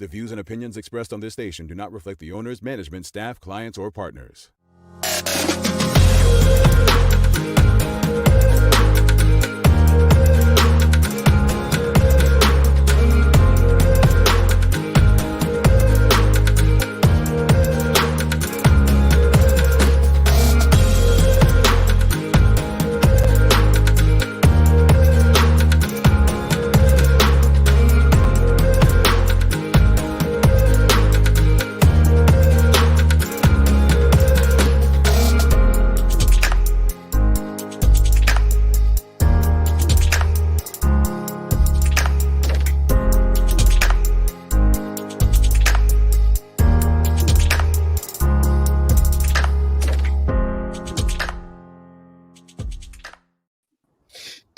The views and opinions expressed on this station do not reflect the owners, management, staff, clients, or partners.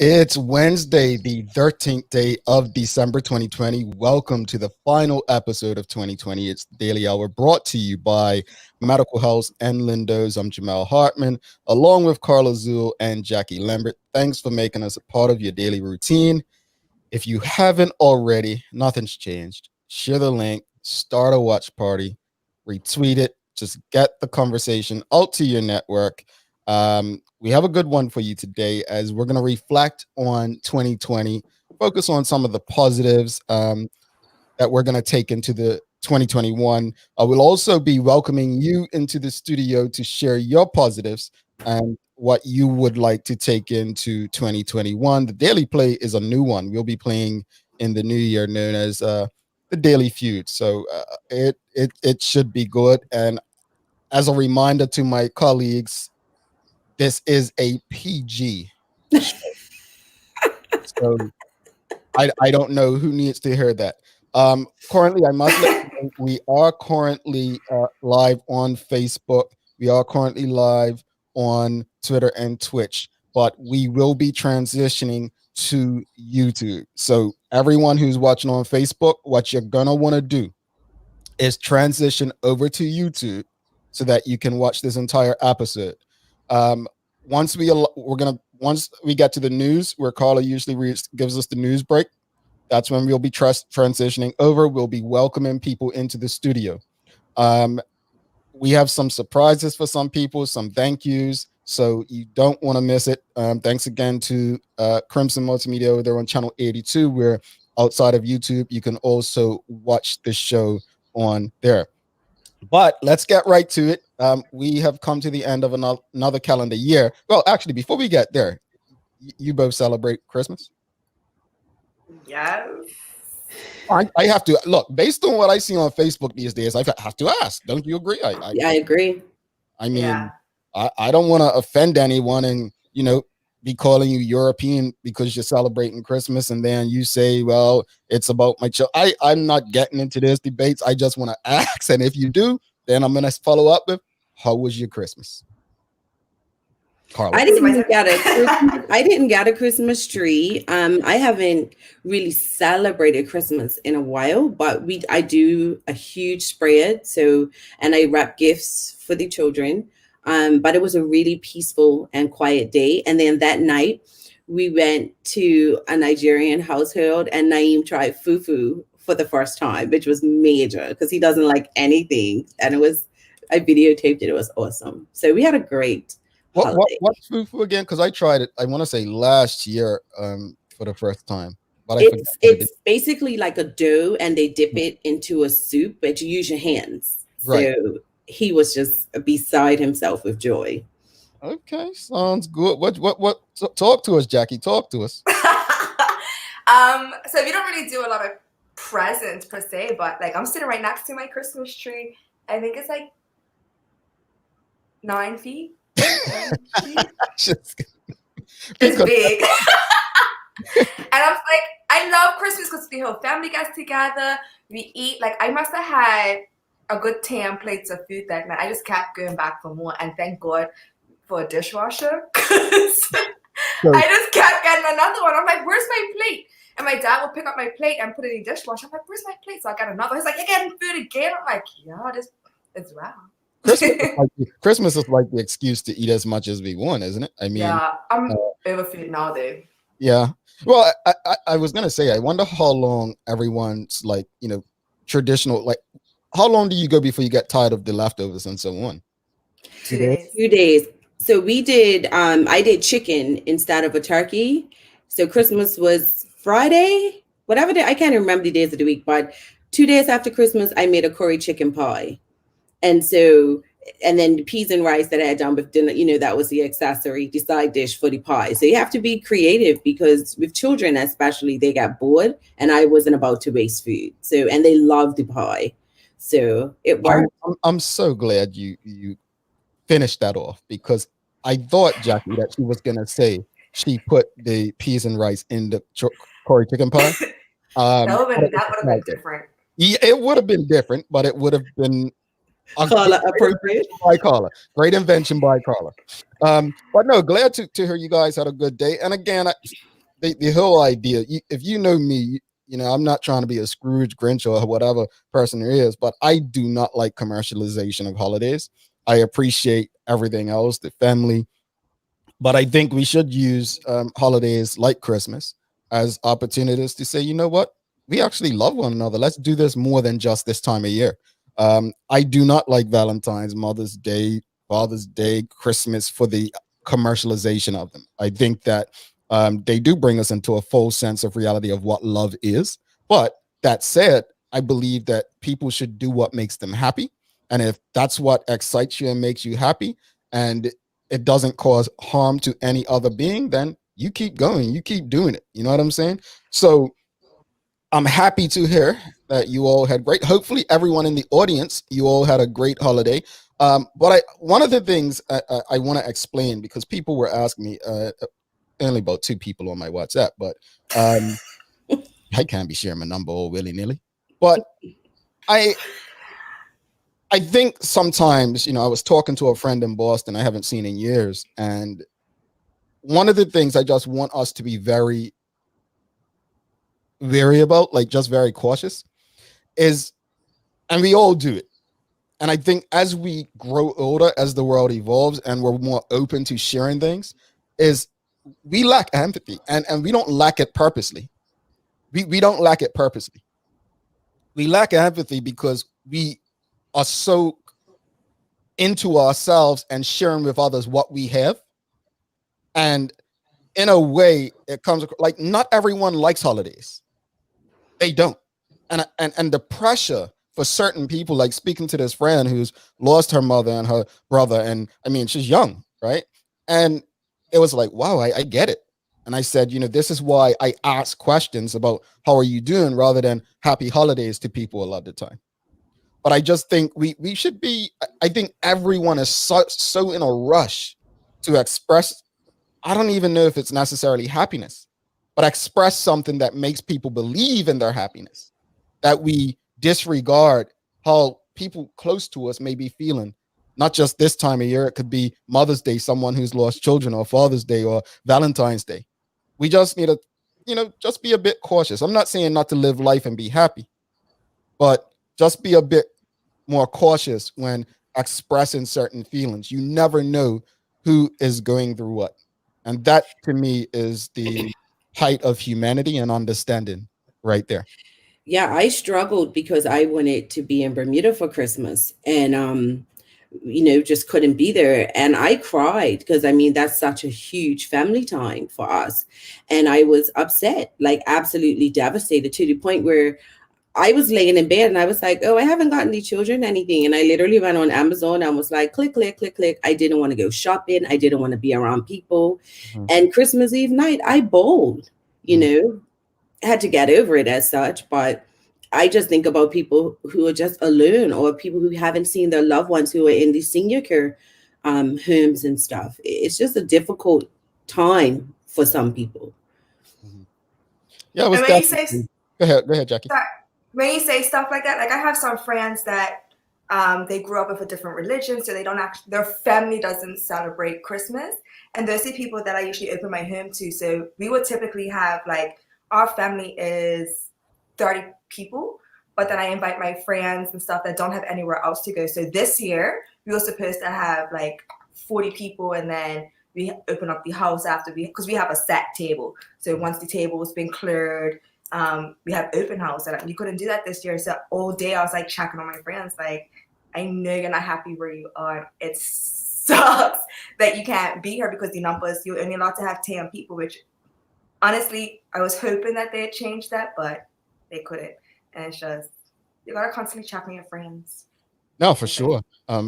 It's Wednesday, the 13th day of December 2020. Welcome to the final episode of 2020. It's the Daily Hour brought to you by Medical House and Lindos. I'm Jamal Hartman, along with Carla Zul and Jackie Lambert. Thanks for making us a part of your daily routine. If you haven't already, nothing's changed. Share the link, start a watch party, retweet it, just get the conversation out to your network. We have a good one for you today as we're going to reflect on 2020, focus on some of the positives that we're going to take into the 2021. I will also be welcoming you into the studio to share your positives and what you would like to take into 2021. The Daily Play is a new one. We'll be playing in the new year, known as the Daily Feud. So it should be good. And as a reminder to my colleagues, this is a PG show. So I don't know who needs to hear that. Currently, I must let you know, we are currently live on Facebook. We are currently live on Twitter and Twitch, but we will be transitioning to YouTube. So everyone who's watching on Facebook, what you're gonna want to do is transition over to YouTube so that you can watch this entire episode. Once we get to the news, where Carla usually gives us the news break, that's when we'll be transitioning over. We'll be welcoming people into the studio. We have some surprises for some people, some thank yous, so you don't want to miss it. Thanks again to Crimson Multimedia over there on channel 82, where outside of YouTube, you can also watch the show on there. But let's get right to it. We have come to the end of another calendar year. Well, actually, before we get there, you both celebrate Christmas? Yes. I have to look, based on what I see on Facebook these days, I have to ask. Don't you agree? I agree. I mean, I don't want to offend anyone and, be calling you European because you're celebrating Christmas, and then you say, well, it's about my child. I'm not getting into this debates. I just want to ask, and if you do, then I'm going to follow up with, how was your Christmas? Carla. I didn't get a Christmas tree. I haven't really celebrated Christmas in a while, but I do a huge spread. So, and I wrap gifts for the children. But it was a really peaceful and quiet day. And then that night we went to a Nigerian household and Naeem tried fufu for the first time, which was major because he doesn't like anything. And I videotaped it. It was awesome. So we had a great What's fufu again? Because I tried it, I want to say last year for the first time. But it's basically like a dough and they dip it into a soup, but you use your hands. Right. So he was just beside himself with joy. Okay, sounds good. What? Talk to us, Jackie. Talk to us. So we don't really do a lot of presents per se, but like I'm sitting right next to my Christmas tree. I think it's like 9 feet. It's big. And I'm like, I love Christmas because the whole family gets together. We eat. Like I must have had a good 10 plates of food that night. I just kept going back for more, and thank God for a dishwasher. I just kept getting another one. I'm like, where's my plate? And my dad would pick up my plate and put it in the dishwasher. I'm like, where's my plate? So I got another. He's like, you're getting food again? I'm like, yeah, this is wow. Christmas is like the excuse to eat as much as we want, isn't it? I mean, yeah, I'm over food nowadays. Yeah. Well, I was gonna say, I wonder how long everyone's like, traditional, like, how long do you go before you get tired of the leftovers and so on? 2 days. 2 days. So we did, I did chicken instead of a turkey. So Christmas was Friday, whatever day, I can't remember the days of the week, but 2 days after Christmas, I made a curry chicken pie. And so, and then the peas and rice that I had done with dinner, you know, that was the accessory, the side dish for the pie. So you have to be creative because with children, especially, they got bored and I wasn't about to waste food. So, and they loved the pie. So it worked. I'm so glad you finished that off, because I thought, Jackie, that she was gonna say she put the peas and rice in the curry chicken pie. That would have been different. Yeah, it would have been different, but it would have been Carla appropriate. By Carla. Great invention by Carla. But no, glad to hear you guys had a good day. And again, the whole idea, if you know me, you know, I'm not trying to be a Scrooge, Grinch, or whatever person there is, but I do not like commercialization of holidays. I appreciate everything else, the family, but I think we should use holidays like Christmas as opportunities to say, you know what, we actually love one another. Let's do this more than just this time of year. I do not like Valentine's, Mother's Day, Father's Day, Christmas for the commercialization of them. I think that they do bring us into a full sense of reality of what love is. But that said, I believe that people should do what makes them happy. And if that's what excites you and makes you happy, and it doesn't cause harm to any other being, then you keep going, you keep doing it. You know what I'm saying? So I'm happy to hear that you all had great. Hopefully, everyone in the audience, you all had a great holiday. But one of the things I want to explain, because people were asking me, only about 2 people on my WhatsApp, but I can't be sharing my number all willy-nilly. But I think sometimes, you know, I was talking to a friend in Boston I haven't seen in years, and one of the things I just want us to be very wary about, like just very cautious, is, and we all do it, and I think as we grow older, as the world evolves and we're more open to sharing things, is we lack empathy, and we don't lack it purposely. We don't lack it purposely. We lack empathy because we are so into ourselves and sharing with others what we have. And in a way, it comes like not everyone likes holidays. They don't. And the pressure for certain people, like speaking to this friend who's lost her mother and her brother, and I mean, she's young, right? And it was like, wow, I get it. And I said, you know, this is why I ask questions about how are you doing rather than happy holidays to people a lot of the time. But I just think we should be, I think everyone is so in a rush to express, I don't even know if it's necessarily happiness, but express something that makes people believe in their happiness, that we disregard how people close to us may be feeling. Not just this time of year, it could be Mother's Day, someone who's lost children, or Father's Day, or Valentine's Day. We just need to, you know, just be a bit cautious. I'm not saying not to live life and be happy, but just be a bit more cautious when expressing certain feelings. You never know who is going through what. And that to me is the height of humanity and understanding right there. Yeah, I struggled because I wanted to be in Bermuda for Christmas, and you know, just couldn't be there. And I cried because I mean, that's such a huge family time for us. And I was upset, like absolutely devastated, to the point where I was laying in bed and I was like, oh, I haven't gotten the children anything. And I literally went on Amazon and was like, click, click, click, click. I didn't want to go shopping. I didn't want to be around people. Mm-hmm. And Christmas Eve night, I bowled, you know, had to get over it as such. But I just think about people who are just alone, or people who haven't seen their loved ones who are in the senior care homes and stuff. It's just a difficult time for some people. Mm-hmm. Yeah, it was go ahead, Jackie. Sorry. When you say stuff like that, like I have some friends that they grew up with a different religion, so they don't actually, their family doesn't celebrate Christmas. And those are people that I usually open my home to. So we would typically have, like, our family is 30 people, but then I invite my friends and stuff that don't have anywhere else to go. So this year we were supposed to have like 40 people, and then we open up the house after because we have a set table. So once the table has been cleared, we have open house, and we couldn't do that this year. So all day I was like checking on my friends, like, I know you're not happy where you are. It sucks that you can't be here because the numbers, you're only allowed to have 10 people, which honestly, I was hoping that they'd change that, but they couldn't. And it's just, you gotta constantly check on your friends. No, for sure.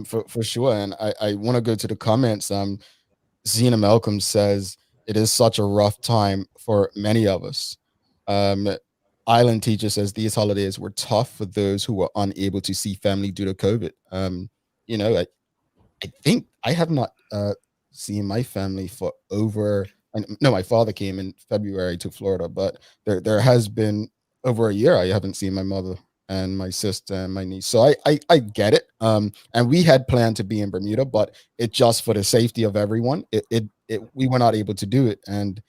For sure. And I want to go to the comments. Zena Malcolm says it is such a rough time for many of us. Island Teacher says these holidays were tough for those who were unable to see family due to COVID. You know, I think I have not seen my family for over. No, my father came in February to Florida, but there has been over a year I haven't seen my mother and my sister and my niece. So I get it. And we had planned to be in Bermuda, but it just for the safety of everyone, we were not able to do it. And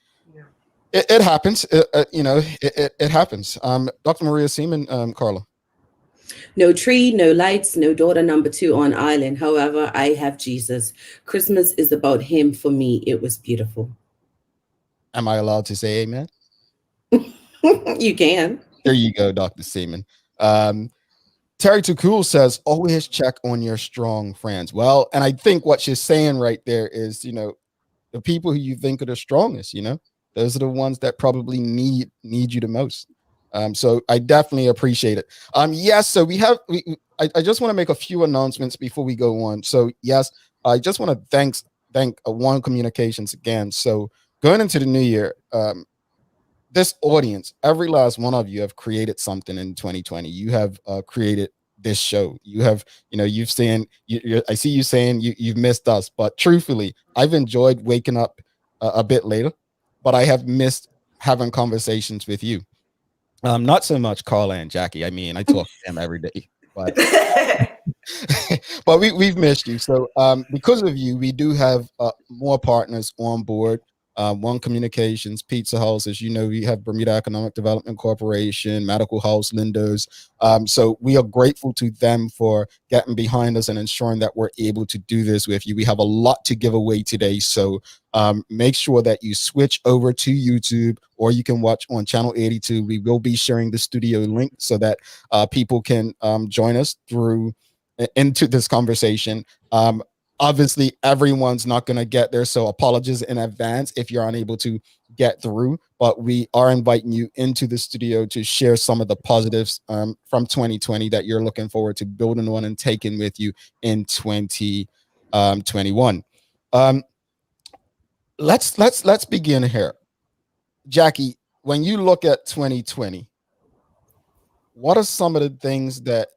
it happens. It happens. Dr. Maria Seaman, Carla. No tree, no lights, no daughter number 2 on island. However, I have Jesus. Christmas is about him. For me, it was beautiful. Am I allowed to say amen? You can. There you go, Dr. Seaman. Terry Too Cool says, always check on your strong friends. Well, and I think what she's saying right there is, the people who you think are the strongest, those are the ones that probably need you the most. So I definitely appreciate it. Yes, so I just want to make a few announcements before we go on. So yes, I just want to thank One Communications again. So going into the new year, this audience, every last one of you have created something in 2020. You have created this show. You have, you've seen, I see you saying you've missed us, but truthfully, I've enjoyed waking up a bit later, but I have missed having conversations with you. Not so much Carla and Jackie. I mean, I talk to them every day, but but we've missed you. So because of you, we do have more partners on board. One Communications, Pizza House, as you know, we have Bermuda Economic Development Corporation, Medical House, Lindo's. So we are grateful to them for getting behind us and ensuring that we're able to do this with you. We have a lot to give away today. So make sure that you switch over to YouTube, or you can watch on Channel 82. We will be sharing the studio link so that people can join us into this conversation. Obviously, everyone's not going to get there, so apologies in advance if you're unable to get through, but we are inviting you into the studio to share some of the positives from 2020 that you're looking forward to building on and taking with you in 2021. Let's begin here. Jackie, when you look at 2020, what are some of the things that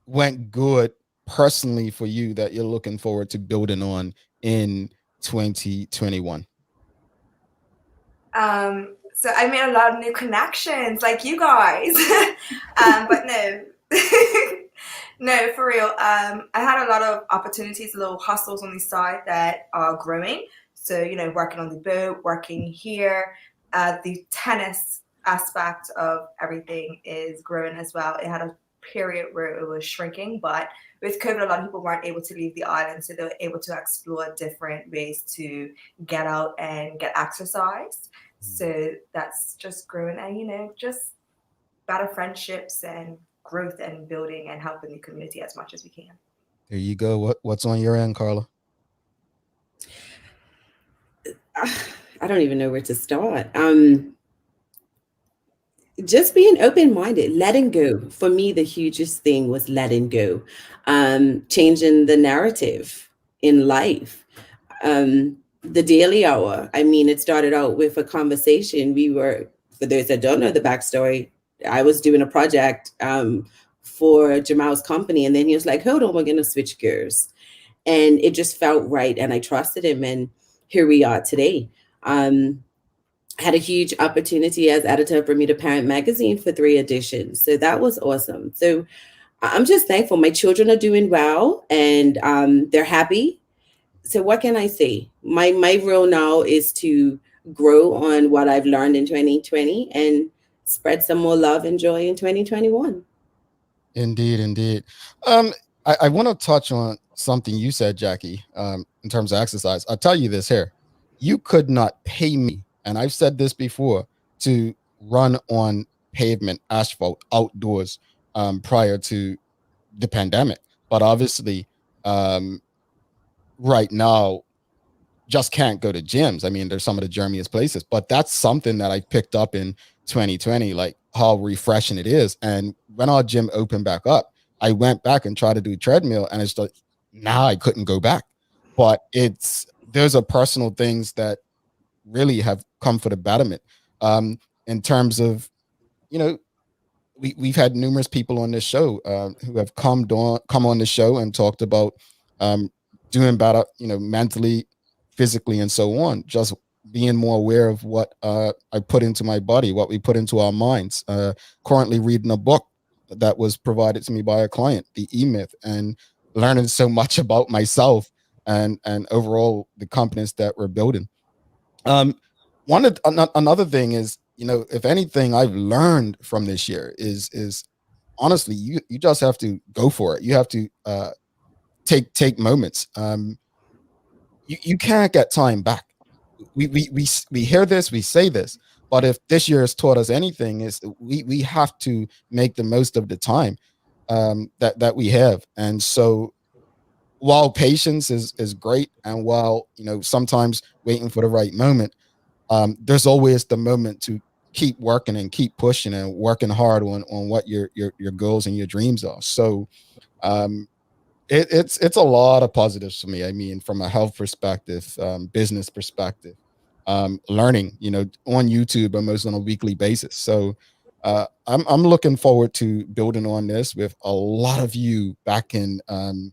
went good personally for you that you're looking forward to building on in 2021? So I made a lot of new connections, like you guys. But no, no, for real. I had a lot of opportunities, little hustles on the side that are growing. So, working on the boat, working here, the tennis aspect of everything is growing as well. It had a period where it was shrinking, but with COVID, a lot of people weren't able to leave the island, so they were able to explore different ways to get out and get exercise. So that's just growing, and just better friendships and growth and building and helping the community as much as we can. There you go. What's on your end, Carla? I don't even know where to start. Just being open-minded, letting go. For me, the hugest thing was letting go, changing the narrative in life. The daily hour, it started out with a conversation. We were, for those that don't know the backstory, I was doing a project for Jamal's company, and then he was like, hold on, we're going to switch gears. And it just felt right, and I trusted him, and here we are today. Had a huge opportunity as editor of Bermuda Parent Magazine for 3 editions. So that was awesome. So I'm just thankful. My children are doing well, and they're happy. So what can I say? My role now is to grow on what I've learned in 2020 and spread some more love and joy in 2021. Indeed. I want to touch on something you said, Jackie, in terms of exercise. I'll tell you this here. You could not pay me, and I've said this before, to run on pavement, asphalt, outdoors prior to the pandemic. But obviously, right now, just can't go to gyms. I mean, they're some of the germiest places, but that's something that I picked up in 2020, like how refreshing it is. And when our gym opened back up, I went back and tried to do treadmill, and it's like, now I couldn't go back. But there's a personal things that really have come for the betterment. In terms of, we've had numerous people on this show who have come on the show and talked about doing better, mentally, physically, and so on. Just being more aware of what I put into my body, what we put into our minds. Currently reading a book that was provided to me by a client, The E-Myth, and learning so much about myself and overall the companies that we're building. Another thing is, if anything I've learned from this year is honestly, you just have to go for it. You have to take moments. You can't get time back. We hear this, we say this, but if this year has taught us anything, is we have to make the most of the time that we have. And so while patience is great, and while sometimes waiting for the right moment, there's always the moment to keep working and keep pushing and working hard on what your goals and your dreams are. So it's a lot of positives for me. I mean, from a health perspective, business perspective, learning, on YouTube almost on a weekly basis. So I'm looking forward to building on this with a lot of you back in. I'm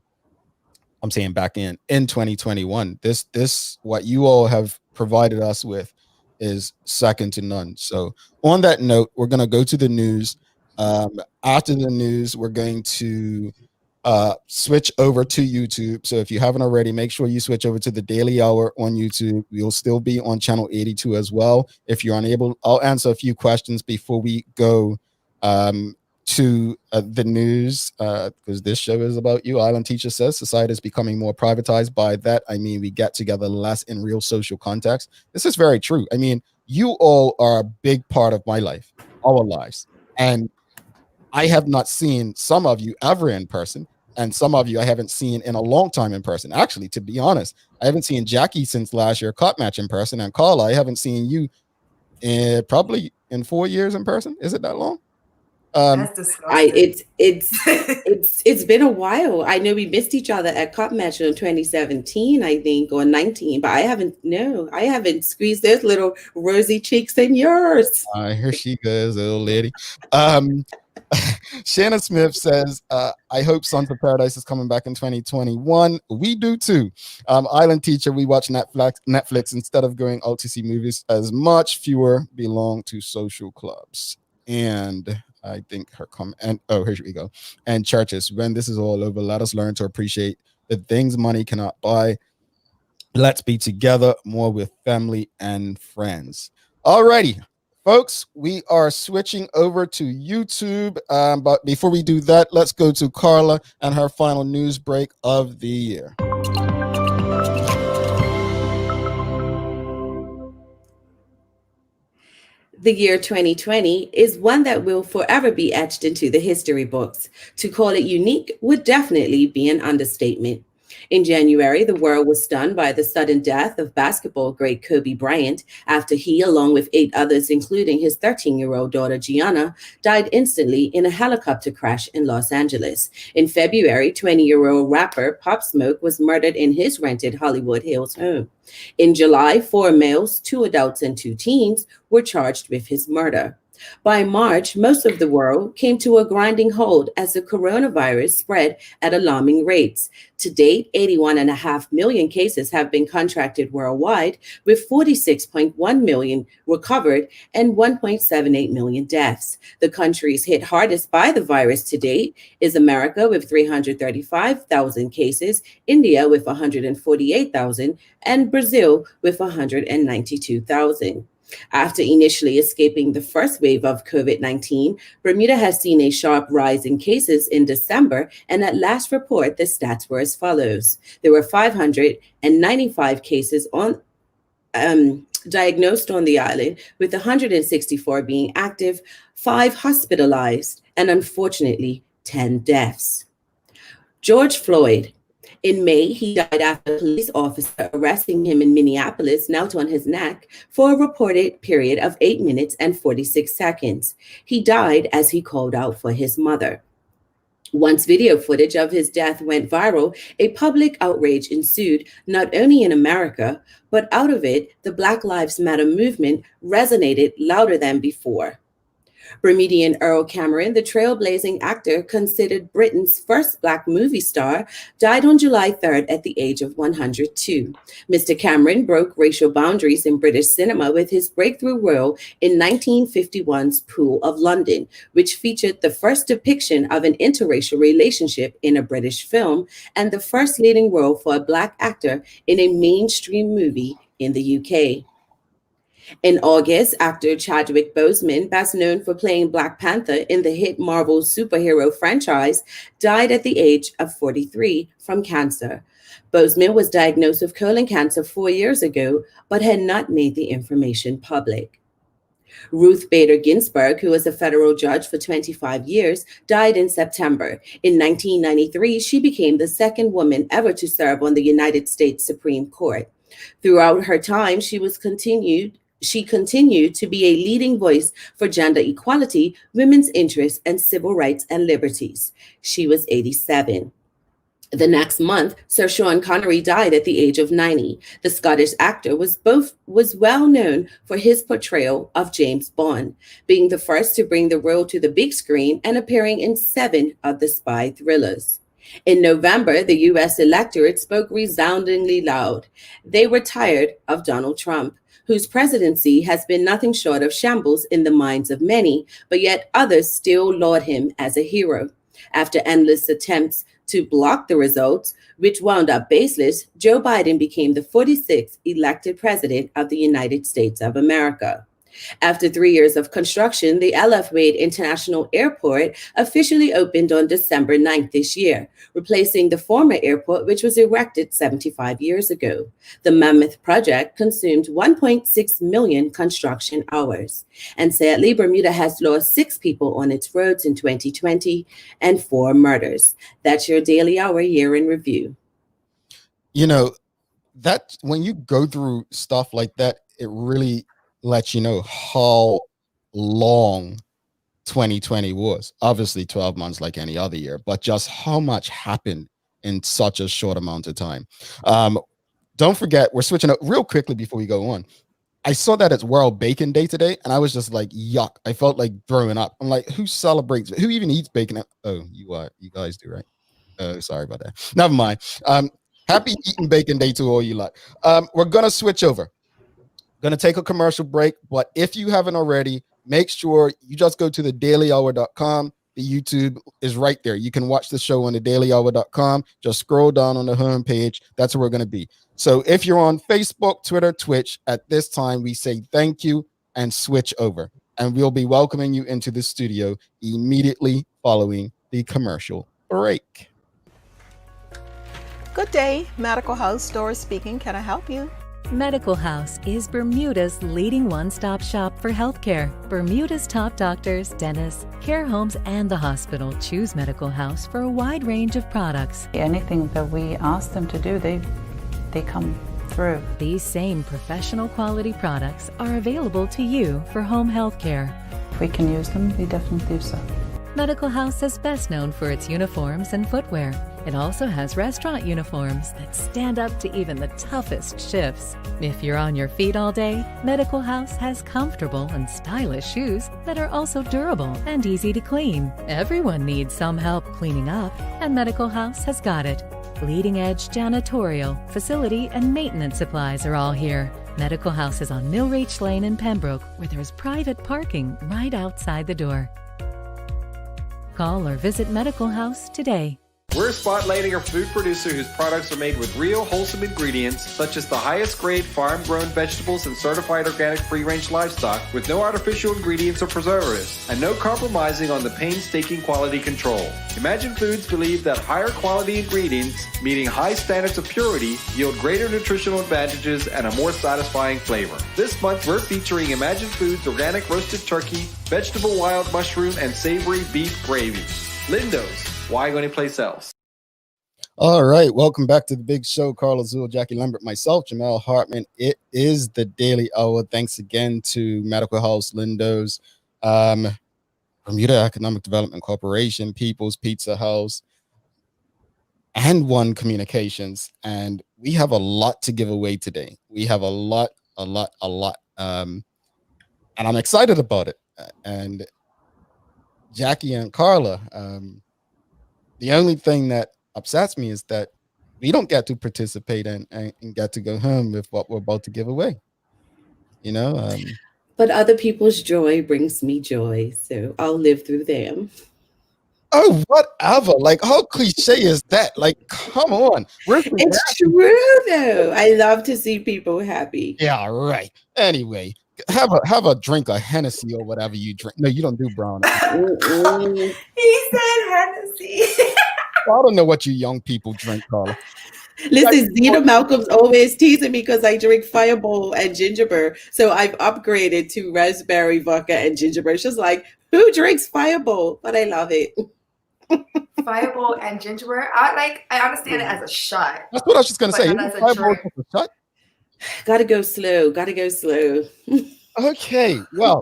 saying back in 2021. This what you all have provided us with is second to none. So on that note, we're going to go to the news. After the news, we're going to switch over to YouTube. So if you haven't already, make sure you switch over to the Daily Hour on YouTube. We'll still be on channel 82 as well. If you're unable, I'll answer a few questions before we go to the news, because this show is about you. Island Teacher says society is becoming more privatized. By that, I mean we get together less in real social context. This is very true. I mean, you all are a big part of my life, our lives. And I have not seen some of you ever in person. And some of you I haven't seen in a long time in person. Actually, to be honest, I haven't seen Jackie since last year cup match in person. And Carla, I haven't seen you probably in 4 years in person. Is it that long? That's disgusting. It's been a while. I know we missed each other at Cup Match in 2017, I think, or 19, but I haven't squeezed those little rosy cheeks in yours. Here she goes, little lady. Shannon Smith says, I hope Sons of Paradise is coming back in 2021. We do too. Island Teacher, we watch Netflix instead of going out to see movies as much. Fewer belong to social clubs. And I think her comment, and here we go. And churches, when this is all over, let us learn to appreciate the things money cannot buy. Let's be together more with family and friends. Alrighty, folks, we are switching over to YouTube. But before we do that, let's go to Carla and her final news break of the year. The year 2020 is one that will forever be etched into the history books. To call it unique would definitely be an understatement. In January, the world was stunned by the sudden death of basketball great Kobe Bryant after he, along with 8 others, including his 13-year-old daughter Gianna, died instantly in a helicopter crash in Los Angeles. In February, 20-year-old rapper Pop Smoke was murdered in his rented Hollywood Hills home. In July, 4 males, 2 adults, and 2 teens were charged with his murder. By March, most of the world came to a grinding halt as the coronavirus spread at alarming rates. To date, 81.5 million cases have been contracted worldwide, with 46.1 million recovered and 1.78 million deaths. The countries hit hardest by the virus to date is America with 335,000 cases, India with 148,000, and Brazil with 192,000. After initially escaping the first wave of COVID-19, Bermuda has seen a sharp rise in cases in December, and at last report, the stats were as follows. There were 595 cases diagnosed on the island, with 164 being active, 5 hospitalized, and unfortunately, 10 deaths. George Floyd. In May, he died after a police officer arresting him in Minneapolis, knelt on his neck for a reported period of 8 minutes and 46 seconds. He died as he called out for his mother. Once video footage of his death went viral, a public outrage ensued, not only in America, but out of it, the Black Lives Matter movement resonated louder than before. Bermudian Earl Cameron, the trailblazing actor considered Britain's first Black movie star, died on July 3rd at the age of 102. Mr. Cameron broke racial boundaries in British cinema with his breakthrough role in 1951's Pool of London, which featured the first depiction of an interracial relationship in a British film and the first leading role for a Black actor in a mainstream movie in the UK. In August, actor Chadwick Boseman, best known for playing Black Panther in the hit Marvel superhero franchise, died at the age of 43 from cancer. Boseman was diagnosed with colon cancer 4 years ago, but had not made the information public. Ruth Bader Ginsburg, who was a federal judge for 25 years, died in September. In 1993, she became the second woman ever to serve on the United States Supreme Court. Throughout her time, she continued to be a leading voice for gender equality, women's interests, and civil rights and liberties. She was 87. The next month, Sir Sean Connery died at the age of 90. The Scottish actor was well known for his portrayal of James Bond, being the first to bring the role to the big screen and appearing in 7 of the spy thrillers. In November, the U.S. electorate spoke resoundingly loud. They were tired of Donald Trump, whose presidency has been nothing short of shambles in the minds of many, but yet others still laud him as a hero. After endless attempts to block the results, which wound up baseless, Joe Biden became the 46th elected president of the United States of America. After 3 years of construction, the LF Wade International Airport officially opened on December 9th this year, replacing the former airport, which was erected 75 years ago. The Mammoth project consumed 1.6 million construction hours. And sadly, Bermuda has lost 6 people on its roads in 2020 and 4 murders. That's your Daily Hour year in review. You know, that when you go through stuff like that, it really lets you know how long 2020 was. Obviously 12 months like any other year, but just how much happened in such a short amount of time. Don't forget, we're switching up real quickly before we go on. I saw that it's World Bacon Day today, and I was just like, yuck. I felt like throwing up. I'm like, who celebrates it? Who even eats bacon? Oh, you guys do, right? Oh, sorry about that. Never mind. Happy Eating Bacon Day to all you like. We're gonna switch over. Gonna take a commercial break, but if you haven't already, make sure you just go to thedailyhour.com. The YouTube is right there. You can watch the show on thedailyhour.com. Just scroll down on the home page. That's where we're gonna be. So if you're on Facebook, Twitter, Twitch, at this time, we say thank you and switch over. And we'll be welcoming you into the studio immediately following the commercial break. Good day, Medical House Doris speaking. Can I help you? Medical House is Bermuda's leading one-stop shop for healthcare. Bermuda's top doctors, dentists, care homes, and the hospital choose Medical House for a wide range of products. Anything that we ask them to do, they come through. These same professional quality products are available to you for home healthcare. If we can use them, we definitely do so. Medical House is best known for its uniforms and footwear. It also has restaurant uniforms that stand up to even the toughest shifts. If you're on your feet all day, Medical House has comfortable and stylish shoes that are also durable and easy to clean. Everyone needs some help cleaning up, and Medical House has got it. Leading-edge janitorial, facility, and maintenance supplies are all here. Medical House is on Millreach Lane in Pembroke, where there's private parking right outside the door. Call or visit Medical House today. We're spotlighting a food producer whose products are made with real, wholesome ingredients, such as the highest grade farm-grown vegetables and certified organic free-range livestock with no artificial ingredients or preservatives, and no compromising on the painstaking quality control. Imagine Foods believe that higher quality ingredients, meeting high standards of purity, yield greater nutritional advantages and a more satisfying flavor. This month, we're featuring Imagine Foods organic roasted turkey, vegetable wild mushroom, and savory beef gravy. Lindo's. Why go anyplace else? All right, welcome back to the big show. Carl Azul, Jackie Lambert, myself, Jamel Hartman. It is the Daily Hour. Thanks again to Medical House, Lindo's, Bermuda Economic Development Corporation, People's Pizza House, and One Communications. And we have a lot to give away today. We have a lot. And I'm excited about it. And Jackie and Carla, the only thing that upsets me is that we don't get to participate and get to go home with what we're about to give away. But other people's joy brings me joy, so I'll live through them. Oh, whatever. Like, how cliche is that? Like, come on. It's true, though. I love to see people happy. Yeah, right. Anyway, have a drink of Hennessy or whatever you drink. No, you don't do brown. He said Hennessy. I don't know what you young people drink, Carla. Listen, Zena Malcolm's always teasing me because I drink Fireball and ginger beer. So I've upgraded to raspberry vodka and ginger beer. She's like, who drinks Fireball? But I love it. Fireball and ginger beer. I understand it as a shot. That's what I was just gonna say. Not as a drink. Gotta go slow. Okay. Well,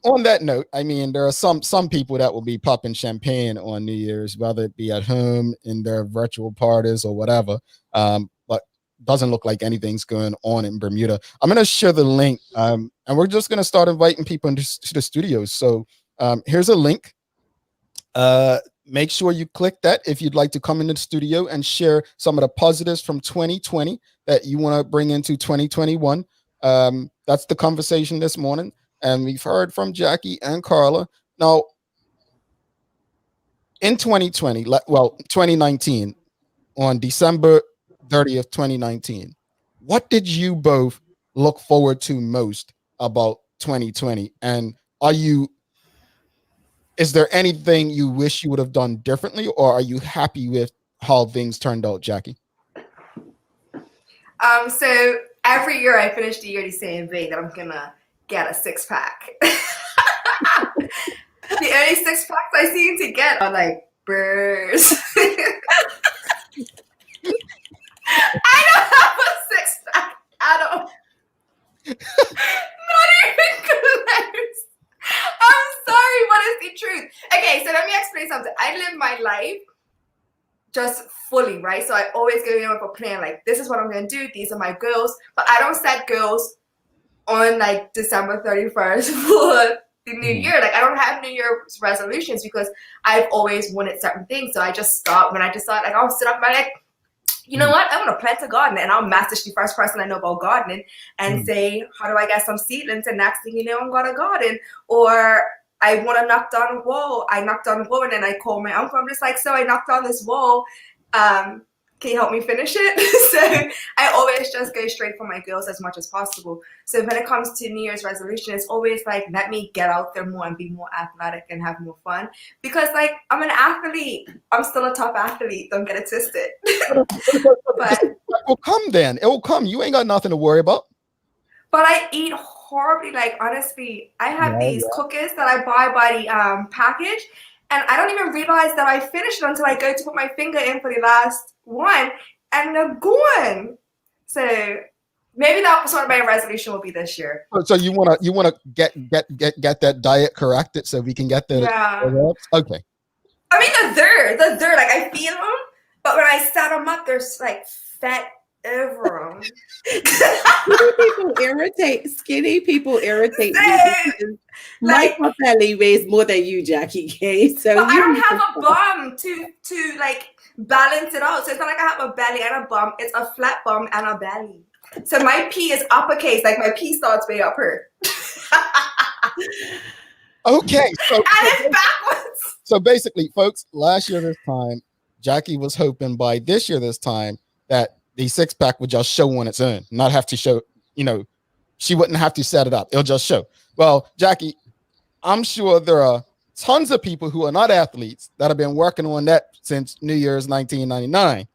on that note, I mean, there are some people that will be popping champagne on New Year's, whether it be at home in their virtual parties or whatever. But doesn't look like anything's going on in Bermuda. I'm gonna share the link, and we're just gonna start inviting people into the studios. So here's a link. Make sure you click that if you'd like to come into the studio and share some of the positives from 2020 that you want to bring into 2021. That's the conversation this morning. And we've heard from Jackie and Carla. Now, in 2019, on December 30th, 2019, what did you both look forward to most about 2020? And is there anything you wish you would have done differently, or are you happy with how things turned out, Jackie? So every year I finish the year the same way, that I'm gonna get a 6-pack. The only 6-packs I seem to get are like burrs. I don't have a 6-pack at all. Not even close. I'm sorry, what is the truth? Okay, so let me explain something. I live my life just fully, right? So I always go in with a plan, like, this is what I'm going to do. These are my goals. But I don't set goals on like December 31st for the new year. Like, I don't have New Year's resolutions because I've always wanted certain things. So I just start when I decide, like, I'll sit up and be like, you know what? I'm going to plant a garden, and I'll message the first person I know about gardening and say, how do I get some seedlings? And next thing you know, I'm going to garden. Or I want to knock down a wall. I knocked down a wall, and then I call my uncle. I'm just like, so I knocked down this wall. Can you help me finish it? So I always just go straight for my goals as much as possible. So when it comes to New Year's resolution, it's always like, let me get out there more and be more athletic and have more fun. Because like, I'm an athlete. I'm still a top athlete. Don't get it twisted. But it will come then. It will come. You ain't got nothing to worry about. But I eat horribly. Like, honestly, I have these cookies that I buy by the package. And I don't even realize that I finished it until I go to put my finger in for the last one, and they're gone. So maybe that's what my resolution will be this year. So you wanna get that diet corrected so we can get the okay. I mean the third, like I feel them, but when I set them up, there's like fat over them. Skinny people irritate me. My belly weighs more than you, Jackie K. So I don't have a bum to like balance it out. So it's not like I have a belly and a bum. It's a flat bum and a belly. So my P is uppercase. Like my P starts way up here. Okay. And it's backwards. So basically, folks, last year this time, Jackie was hoping by this year, this time, that the six pack would just show on its own, not have to show, she wouldn't have to set it up. It'll just show. Well, Jackie, I'm sure there are tons of people who are not athletes that have been working on that since New Year's 1999.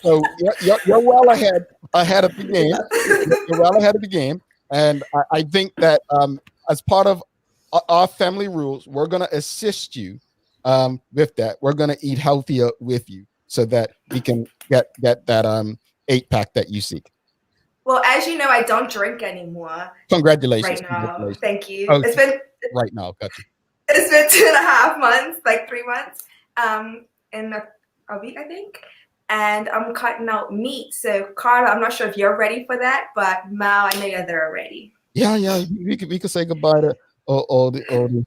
So you're well ahead of the game. You're well ahead of the game. And I think that as part of our family rules, we're going to assist you with that. We're going to eat healthier with you so that we can get that 8-pack that you seek. Well, as you know, I don't drink anymore. Congratulations. Right now. Thank you. Oh, it's been right now. Gotcha. It's been 2.5 months, like 3 months, in a week, I think. And I'm cutting out meat. So, Carla, I'm not sure if you're ready for that, but Mal, I know you're there already. Yeah. We could say goodbye to all the. And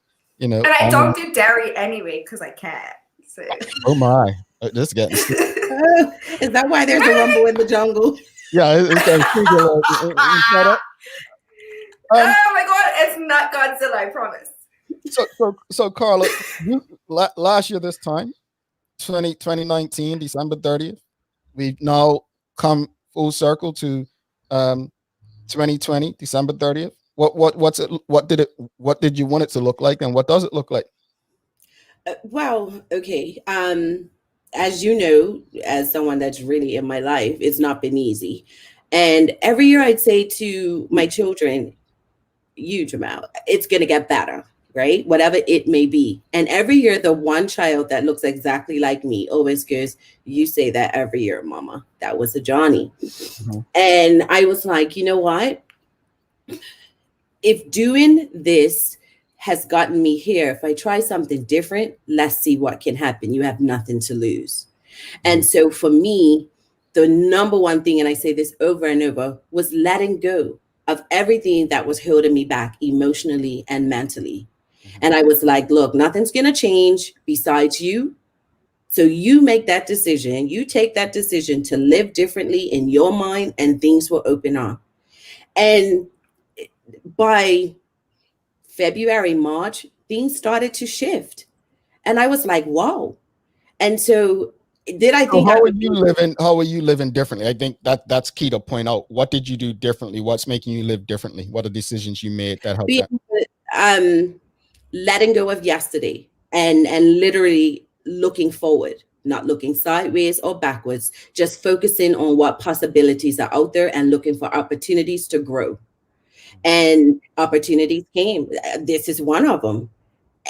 I don't do dairy anyway because I can't. So. Oh my! This is getting. Is that why there's a rumble in the jungle? Yeah, it's that. Oh my God! It's not Godzilla. I promise. So Carla, last year this time, 2019, December 30th, we've now come full circle to 2020, December 30th. What did you want it to look like, and what does it look like? Okay. As you know, as someone that's really in my life, it's not been easy. And every year I'd say to my children, huge amount, it's going to get better, right? Whatever it may be. And every year, the one child that looks exactly like me always goes, you say that every year, Mama. That was a Johnny. Mm-hmm. And I was like, you know what? If doing this has gotten me here, if I try something different, let's see what can happen. You have nothing to lose. And so for me, the number one thing, and I say this over and over, was letting go of everything that was holding me back emotionally and mentally. And I was like, look, nothing's going to change besides you. So you make that decision. You take that decision to live differently in your mind, and things will open up. And by February, March, things started to shift. And I was like, wow. And so did I think how are you living differently? I think that's key to point out. What did you do differently? What's making you live differently? What are decisions you made that helped that? Letting go of yesterday and literally looking forward, not looking sideways or backwards, just focusing on what possibilities are out there and looking for opportunities to grow. And opportunities came. This is one of them.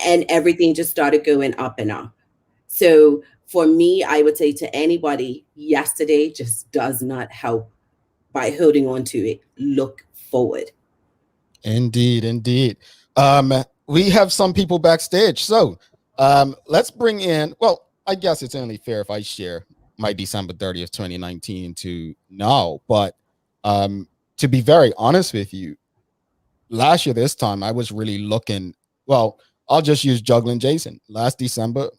And everything just started going up and up. So for me, I would say to anybody, yesterday just does not help by holding on to it. Look forward. Indeed. We have some people backstage. So let's bring in, well, I guess it's only fair if I share my December 30th, 2019 to now. But to be very honest with you, last year, this time, I was really looking, well, I'll just use Juggling Jason. Last December,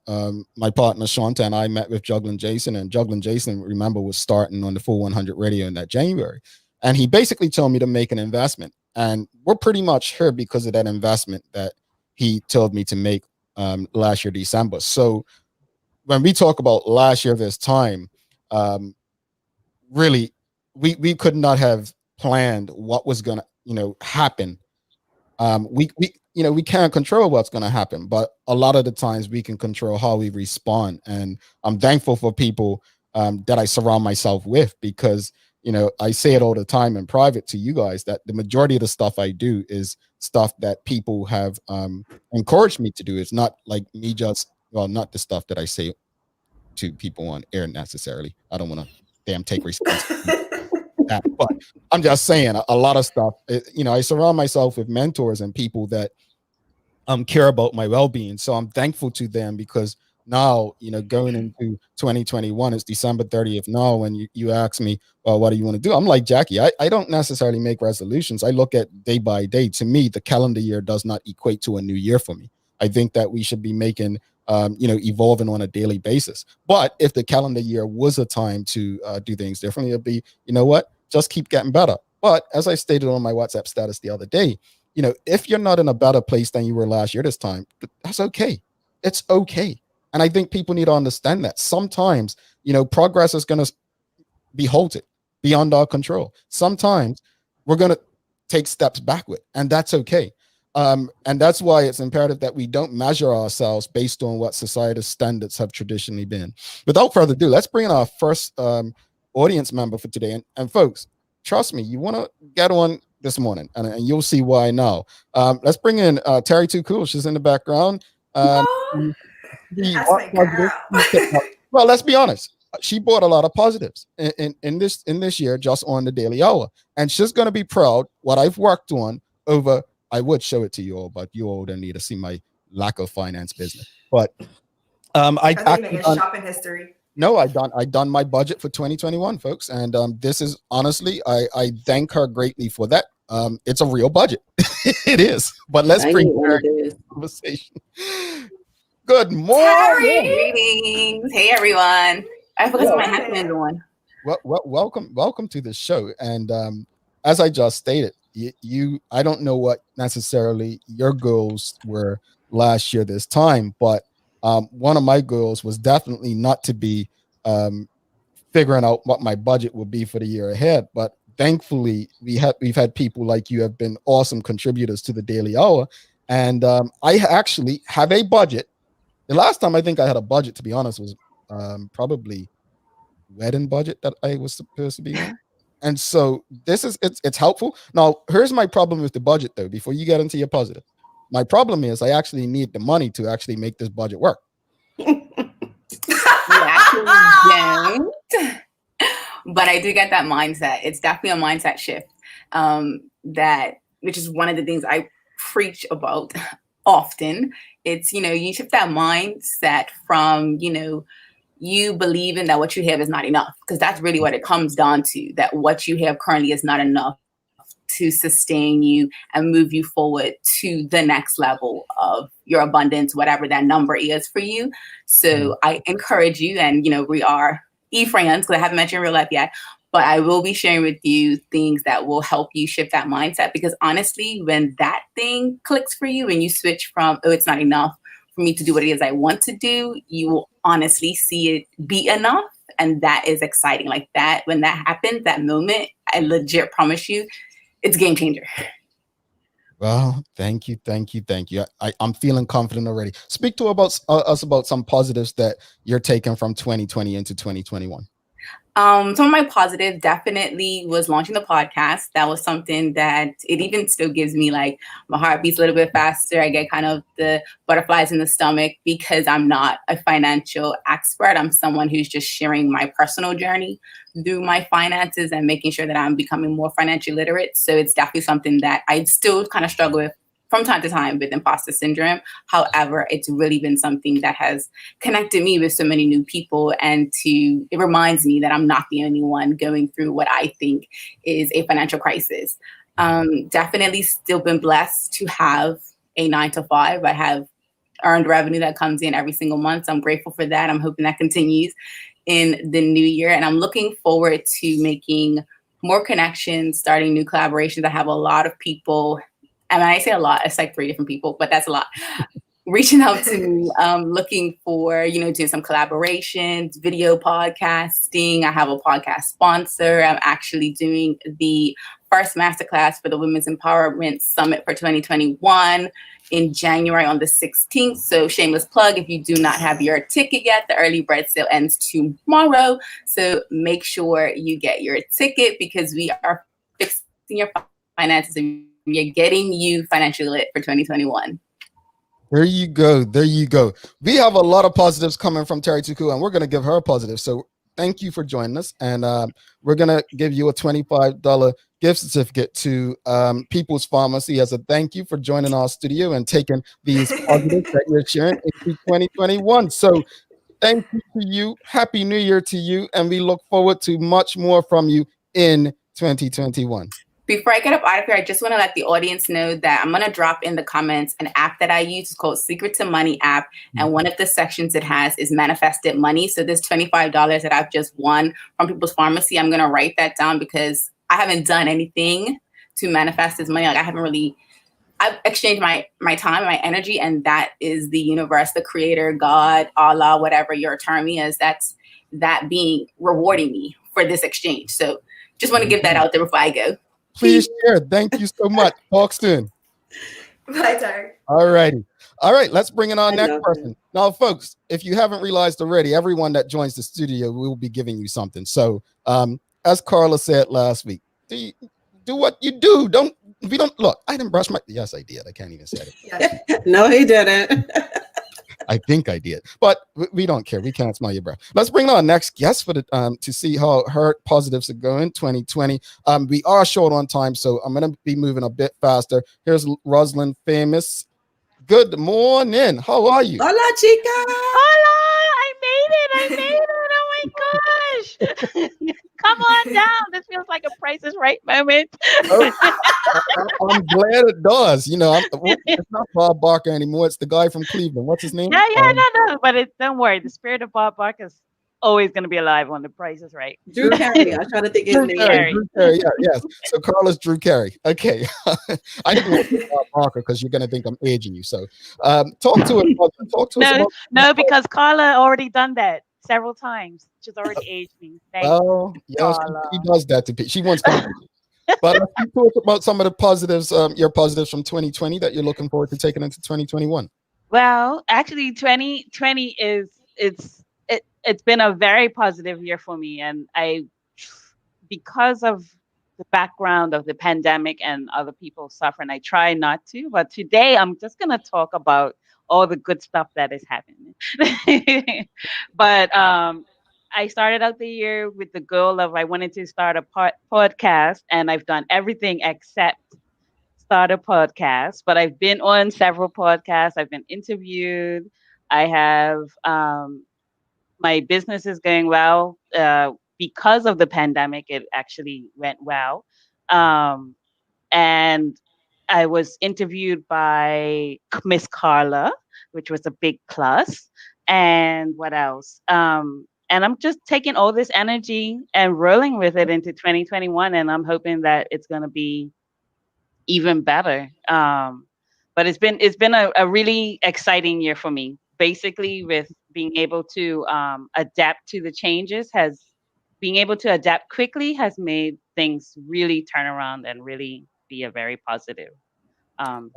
my partner Shanta and I met with Juggling Jason, and Juggling Jason, remember, was starting on the Full 100 radio in that January. And he basically told me to make an investment. And we're pretty much here because of that investment that he told me to make last year, December. So when we talk about last year, this time, really, we could not have planned what was going to, happen. We can't control what's going to happen, but a lot of the times we can control how we respond. And I'm thankful for people that I surround myself with, because, I say it all the time in private to you guys that the majority of the stuff I do is stuff that people have encouraged me to do. It's not like me not the stuff that I say to people on air necessarily. I don't want to take responsibility. But I'm just saying a lot of stuff, I surround myself with mentors and people that care about my well-being. So I'm thankful to them, because now, going into 2021, it's December 30th now, and you ask me, well, what do you want to do? I'm like, Jackie, I don't necessarily make resolutions. I look at day by day. To me, the calendar year does not equate to a new year for me. I think that we should be making, evolving on a daily basis. But if the calendar year was a time to do things differently, it'd be, just keep getting better. But as I stated on my WhatsApp status the other day, if you're not in a better place than you were last year this time, that's okay. It's okay. And I think people need to understand that sometimes, progress is going to be halted beyond our control. Sometimes we're going to take steps backward, and that's okay. And that's why it's imperative that we don't measure ourselves based on what society's standards have traditionally been. Without further ado, let's bring in our first audience member for today. And folks, trust me, you want to get on this morning, and you'll see why now. Let's bring in Terry Too Cool. She's in the background. That's my girl. Well, let's be honest. She brought a lot of positives in this year just on the Daily Hour, and she's going to be proud what I've worked on over. I would show it to you all, but you all don't need to see my lack of finance business. But I actually shopping history. No, I done my budget for 2021, folks, and this is honestly, I thank her greatly for that. It's a real budget. It is. But let's bring her conversation. Good morning. Greetings. Hey everyone. I forgot my hat on. Welcome to the show. And as I just stated, I don't know what necessarily your goals were last year this time, but one of my goals was definitely not to be figuring out what my budget will be for the year ahead. But thankfully, we've had people like you have been awesome contributors to the Daily Hour, and I actually have a budget. The last time I think I had a budget, to be honest, was probably wedding budget that I was supposed to be on. And so it's helpful. Now, here's my problem with the budget, though, before you get into your positive. My problem is I actually need the money to actually make this budget work. You actually don't. But I do get that mindset. It's definitely a mindset shift, which is one of the things I preach about often. It's, you shift that mindset from, you believing that what you have is not enough, because that's really what it comes down to, that what you have currently is not enough to sustain you and move you forward to the next level of your abundance, whatever that number is for you. So I encourage you, and we are friends because I haven't met you in real life yet, but I will be sharing with you things that will help you shift that mindset, because honestly, when that thing clicks for you and you switch from, oh, it's not enough for me to do what it is I want to do, you will honestly see it be enough. And that is exciting. Like that, when that happens, that moment, I legit promise you, it's a game changer. Well, thank you. I'm feeling confident already. Speak to us about some positives that you're taking from 2020 into 2021. Some of my positives definitely was launching the podcast. That was something that it even still gives me, like, my heart beats a little bit faster. I get kind of the butterflies in the stomach because I'm not a financial expert. I'm someone who's just sharing my personal journey through my finances and making sure that I'm becoming more financially literate. So it's definitely something that I still kind of struggle with from time to time with imposter syndrome. However, it's really been something that has connected me with so many new people, and it reminds me that I'm not the only one going through what I think is a financial crisis. Definitely still been blessed to have a 9-to-5. I have earned revenue that comes in every single month. So I'm grateful for that. I'm hoping that continues in the new year. And I'm looking forward to making more connections, starting new collaborations. I have a lot of people. And when I say a lot, it's like 3 different people, but that's a lot. Reaching out to me, looking for, doing some collaborations, video podcasting. I have a podcast sponsor. I'm actually doing the first masterclass for the Women's Empowerment Summit for 2021 in January on the 16th. So shameless plug, if you do not have your ticket yet, the early bird sale ends tomorrow. So make sure you get your ticket, because we are fixing your finances and we are getting you financially lit for 2021. There you go. We have a lot of positives coming from Terry Too Cool, and we're going to give her a positive. So thank you for joining us. And we're going to give you a $25 gift certificate to People's Pharmacy as a thank you for joining our studio and taking these positives that you're sharing into 2021. So thank you to you. Happy New Year to you. And we look forward to much more from you in 2021. Before I get up out of here, I just want to let the audience know that I'm going to drop in the comments an app that I use. It's called Secret to Money app. And one of the sections it has is manifested money. So this $25 that I've just won from People's Pharmacy, I'm going to write that down, because I haven't done anything to manifest this money. Like, I haven't really I've exchanged my time, my energy, and that is the universe, the creator, God, Allah, whatever your term is. That's that being rewarding me for this exchange. So just want to give that out there before I go. Please share. Thank you so much. Talk soon. Bye, Tara. All righty. All right, let's bring in our next person. Now, folks, if you haven't realized already, everyone that joins the studio will be giving you something. So, as Carla said last week, do what you do. Look, I didn't brush my. Yes, I did. I can't even say it. No, he didn't. I think I did, but we don't care. We can't smell your breath. Let's bring on our next guest for the to see how her positives are going 2020. We are short on time, so I'm gonna be moving a bit faster. Here's Rosalind Famous. Good morning. How are you? Hola, chica. Hola, I made it. Oh my gosh. Come on down. This feels like a Price is Right moment. I'm glad it does. You know, it's not Bob Barker anymore. It's the guy from Cleveland. What's his name? No. But don't worry. The spirit of Bob Barker is always going to be alive on the Price is Right. Drew Carey. I'm trying to think his name. Drew Carey. Yes. So Carla's Drew Carey. Okay. I didn't want to say Bob Barker because you're going to think I'm aging you. So talk to us. No, because Carla already done that several times. She's already aged me. Yes, she does that to people. She wants to. But let's talk about some of the positives, your positives from 2020 that you're looking forward to taking into 2021. Well, actually, 2020 it's been a very positive year for me, and because of the background of the pandemic and other people suffering, I try not to. But today, I'm just gonna talk about all the good stuff that is happening. But I started out the year with the goal of I wanted to start a podcast, and I've done everything except start a podcast. But I've been on several podcasts. I've been interviewed. I have my business is going well. Because of the pandemic, it actually went well. And I was interviewed by Miss Carla, which was a big plus. And what else? And I'm just taking all this energy and rolling with it into 2021. And I'm hoping that it's going to be even better. But it's been a really exciting year for me. Basically, with being able to adapt to the changes, being able to adapt quickly has made things really turn around and really be a very positive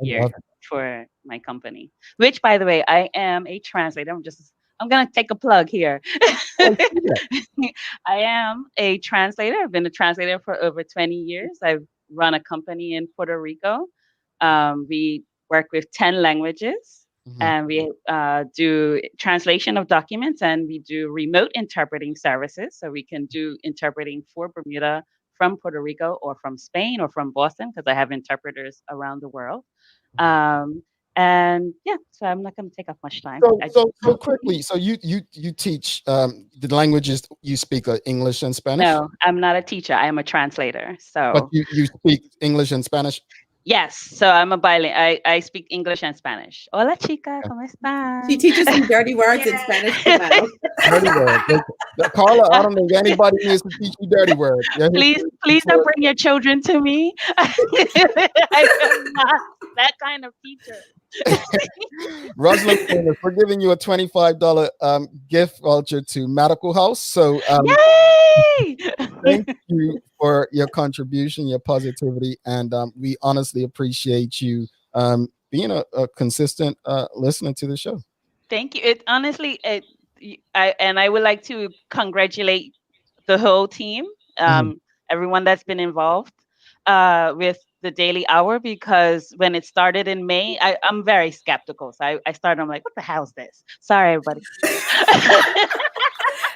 year for my company. Which, by the way, I am a translator. I'm going to take a plug here. I am a translator. I've been a translator for over 20 years. I've run a company in Puerto Rico. We work with 10 languages, and we do translation of documents, and we do remote interpreting services. So we can do interpreting for Bermuda from Puerto Rico or from Spain or from Boston, because I have interpreters around the world. And yeah, so I'm not going to take up much time. So quickly, so you teach the languages you speak English and Spanish? No, I'm not a teacher. I am a translator. So, but you speak English and Spanish? Yes, so I'm a bilingual. I speak English and Spanish. Hola, chica, ¿cómo estás? She teaches some dirty words in Spanish. Dirty words. Carla, I don't think anybody needs to teach you dirty words. Please don't bring your children to me. I am not that kind of teacher. Rosalind, we're giving you a $25 gift voucher to Medical House. So yay! Thank you for your contribution, your positivity, and we honestly appreciate you being a consistent listener to the show. Thank you. It honestly, I would like to congratulate the whole team, everyone that's been involved with the Daily Hour, because when it started in May, I'm very skeptical. So I started, I'm like, what the hell is this? Sorry, everybody.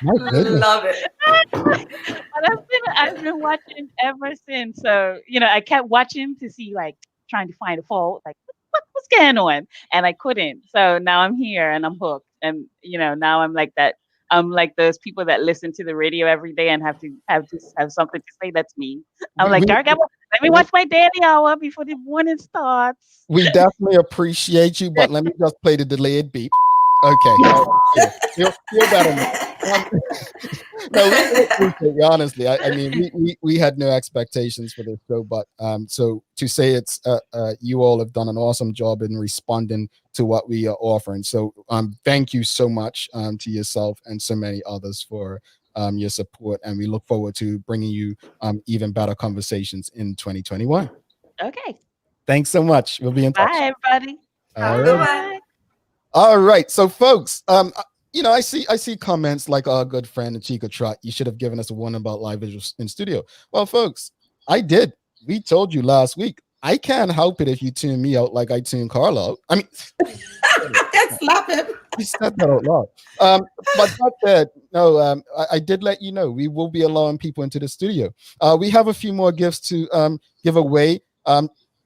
Love it. But I've been watching ever since. So, I kept watching to see, like, trying to find a fault, like, what's going on? And I couldn't. So now I'm here and I'm hooked. And, now I'm like that. I'm like those people that listen to the radio every day and have something to say. That's me. I'm like, let me watch my Daily Hour before the morning starts. We definitely appreciate you, but let me just play the delayed beep. Okay. Feel better now. No, we appreciate you, honestly. I mean, we had no expectations for this show, but so to say it's you all have done an awesome job in responding to what we are offering. So thank you so much to yourself and so many others for your support, and we look forward to bringing you even better conversations in 2021. Okay. Thanks so much. We'll be in touch. Bye, everybody. All right. So, folks, I see comments like our good friend Chica Trot. You should have given us a warning about live visuals in studio. Well, folks, I did. We told you last week. I can't help it if you tune me out like I tune Carla out. I mean, slap him. I said that out loud. But that said, no, I did let you know we will be allowing people into the studio. We have a few more gifts to give away.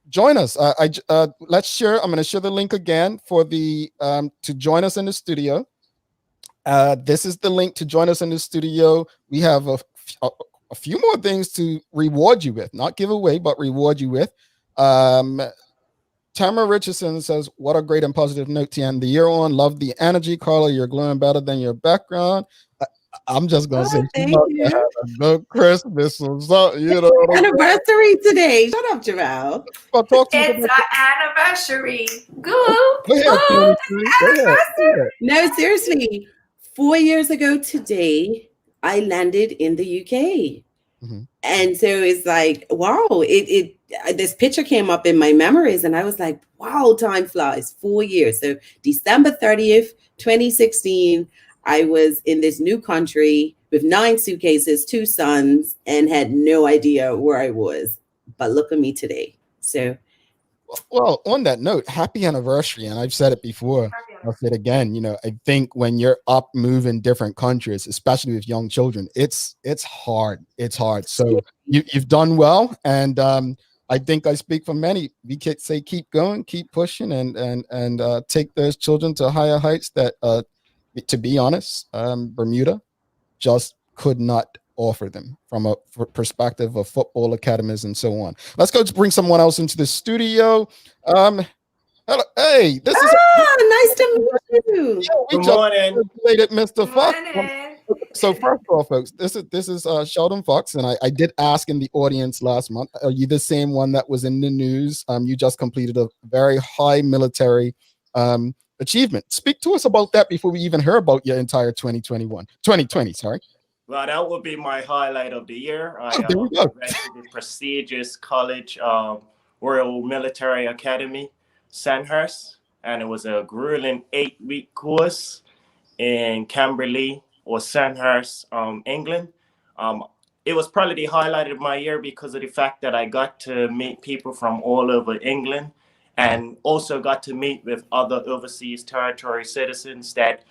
Join us. Let's share. I'm going to share the link again for the to join us in the studio. This is the link to join us in the studio. We have a few more things to reward you with, not give away, but reward you with. Tamara Richardson says, what a great and positive note to end the year on. Love the energy, Carla. You're glowing better than your background. I'm just gonna say, thank you. Have a good Christmas or something, you know. Anniversary today. Shut up, Jamal. Well, talk to It's our anniversary. Go ahead. No, seriously. 4 years ago today, I landed in the UK. Mm-hmm. And so it's like, wow, this picture came up in my memories and I was like, wow, time flies. 4 years. So December 30th, 2016, I was in this new country with 9 suitcases, 2 sons, and had no idea where I was. But look at me today. So, well, on that note, happy anniversary. And I've said it before. I'll say it again. I think when you're up moving different countries, especially with young children, it's hard. It's hard. So you've done well. And I think I speak for many. We could say keep going, keep pushing, and take those children to higher heights that to be honest, Bermuda just could not offer them from a perspective of football academies and so on. Let's go to bring someone else into the studio. Hello, hey, this is nice to meet you. Good morning, Mr. Fox. So first of all, folks, this is Sheldon Fox, and I did ask in the audience last month, are you the same one that was in the news? You just completed a very high military achievement. Speak to us about that before we even hear about your entire 2020, sorry. Well, that would be my highlight of the year. I there we go. went to the prestigious college, Royal Military Academy, Sandhurst, and it was a grueling 8-week course in Camberley or Sandhurst, England. It was probably the highlight of my year because of the fact that I got to meet people from all over England, and also got to meet with other overseas territory citizens that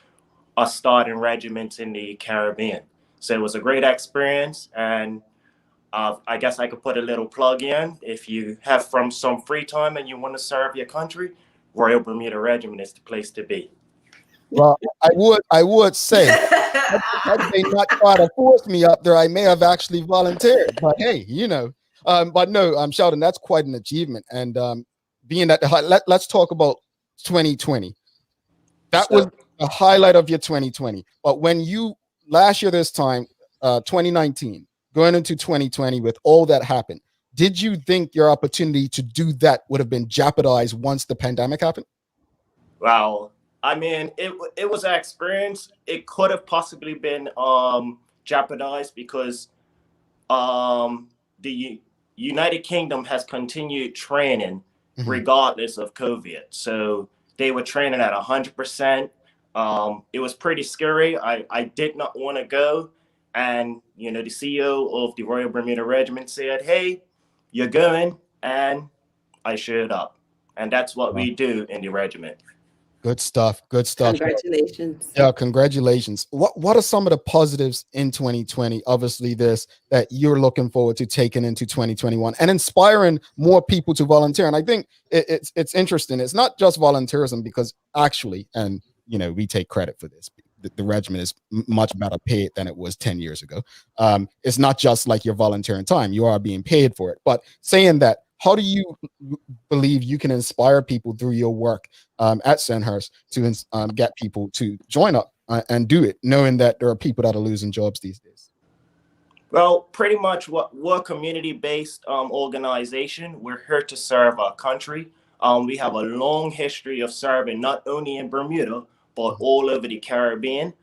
are starting regiments in the Caribbean. So it was a great experience, and I guess I could put a little plug in. If you have some free time and you want to serve your country, Royal Bermuda Regiment is the place to be. Well, I would say, had they not try to force me up there, I may have actually volunteered. But hey, but no, Sheldon, that's quite an achievement. And being at let's talk about 2020. That was the highlight of your 2020. But when you last year this time, 2019, going into 2020 with all that happened, did you think your opportunity to do that would have been jeopardized once the pandemic happened? Well, I mean, it was an experience. It could have possibly been jeopardized because the United Kingdom has continued training regardless of COVID. So they were training at 100%. It was pretty scary. I did not want to go. And, the CEO of the Royal Bermuda Regiment said, hey, you're going. And I showed up. And that's what we do in the regiment. Good stuff. Good stuff. Congratulations. Yeah, congratulations. What are some of the positives in 2020? Obviously, this that you're looking forward to taking into 2021 and inspiring more people to volunteer. And I think it's interesting. It's not just volunteerism, because actually, and we take credit for this, the regiment is much better paid than it was 10 years ago. It's not just like you're volunteering time, you are being paid for it. But saying that, how do you believe you can inspire people through your work at Sandhurst to get people to join up and do it, knowing that there are people that are losing jobs these days? Well, pretty much we're a community-based organization. We're here to serve our country. We have a long history of serving not only in Bermuda, but all over the Caribbean.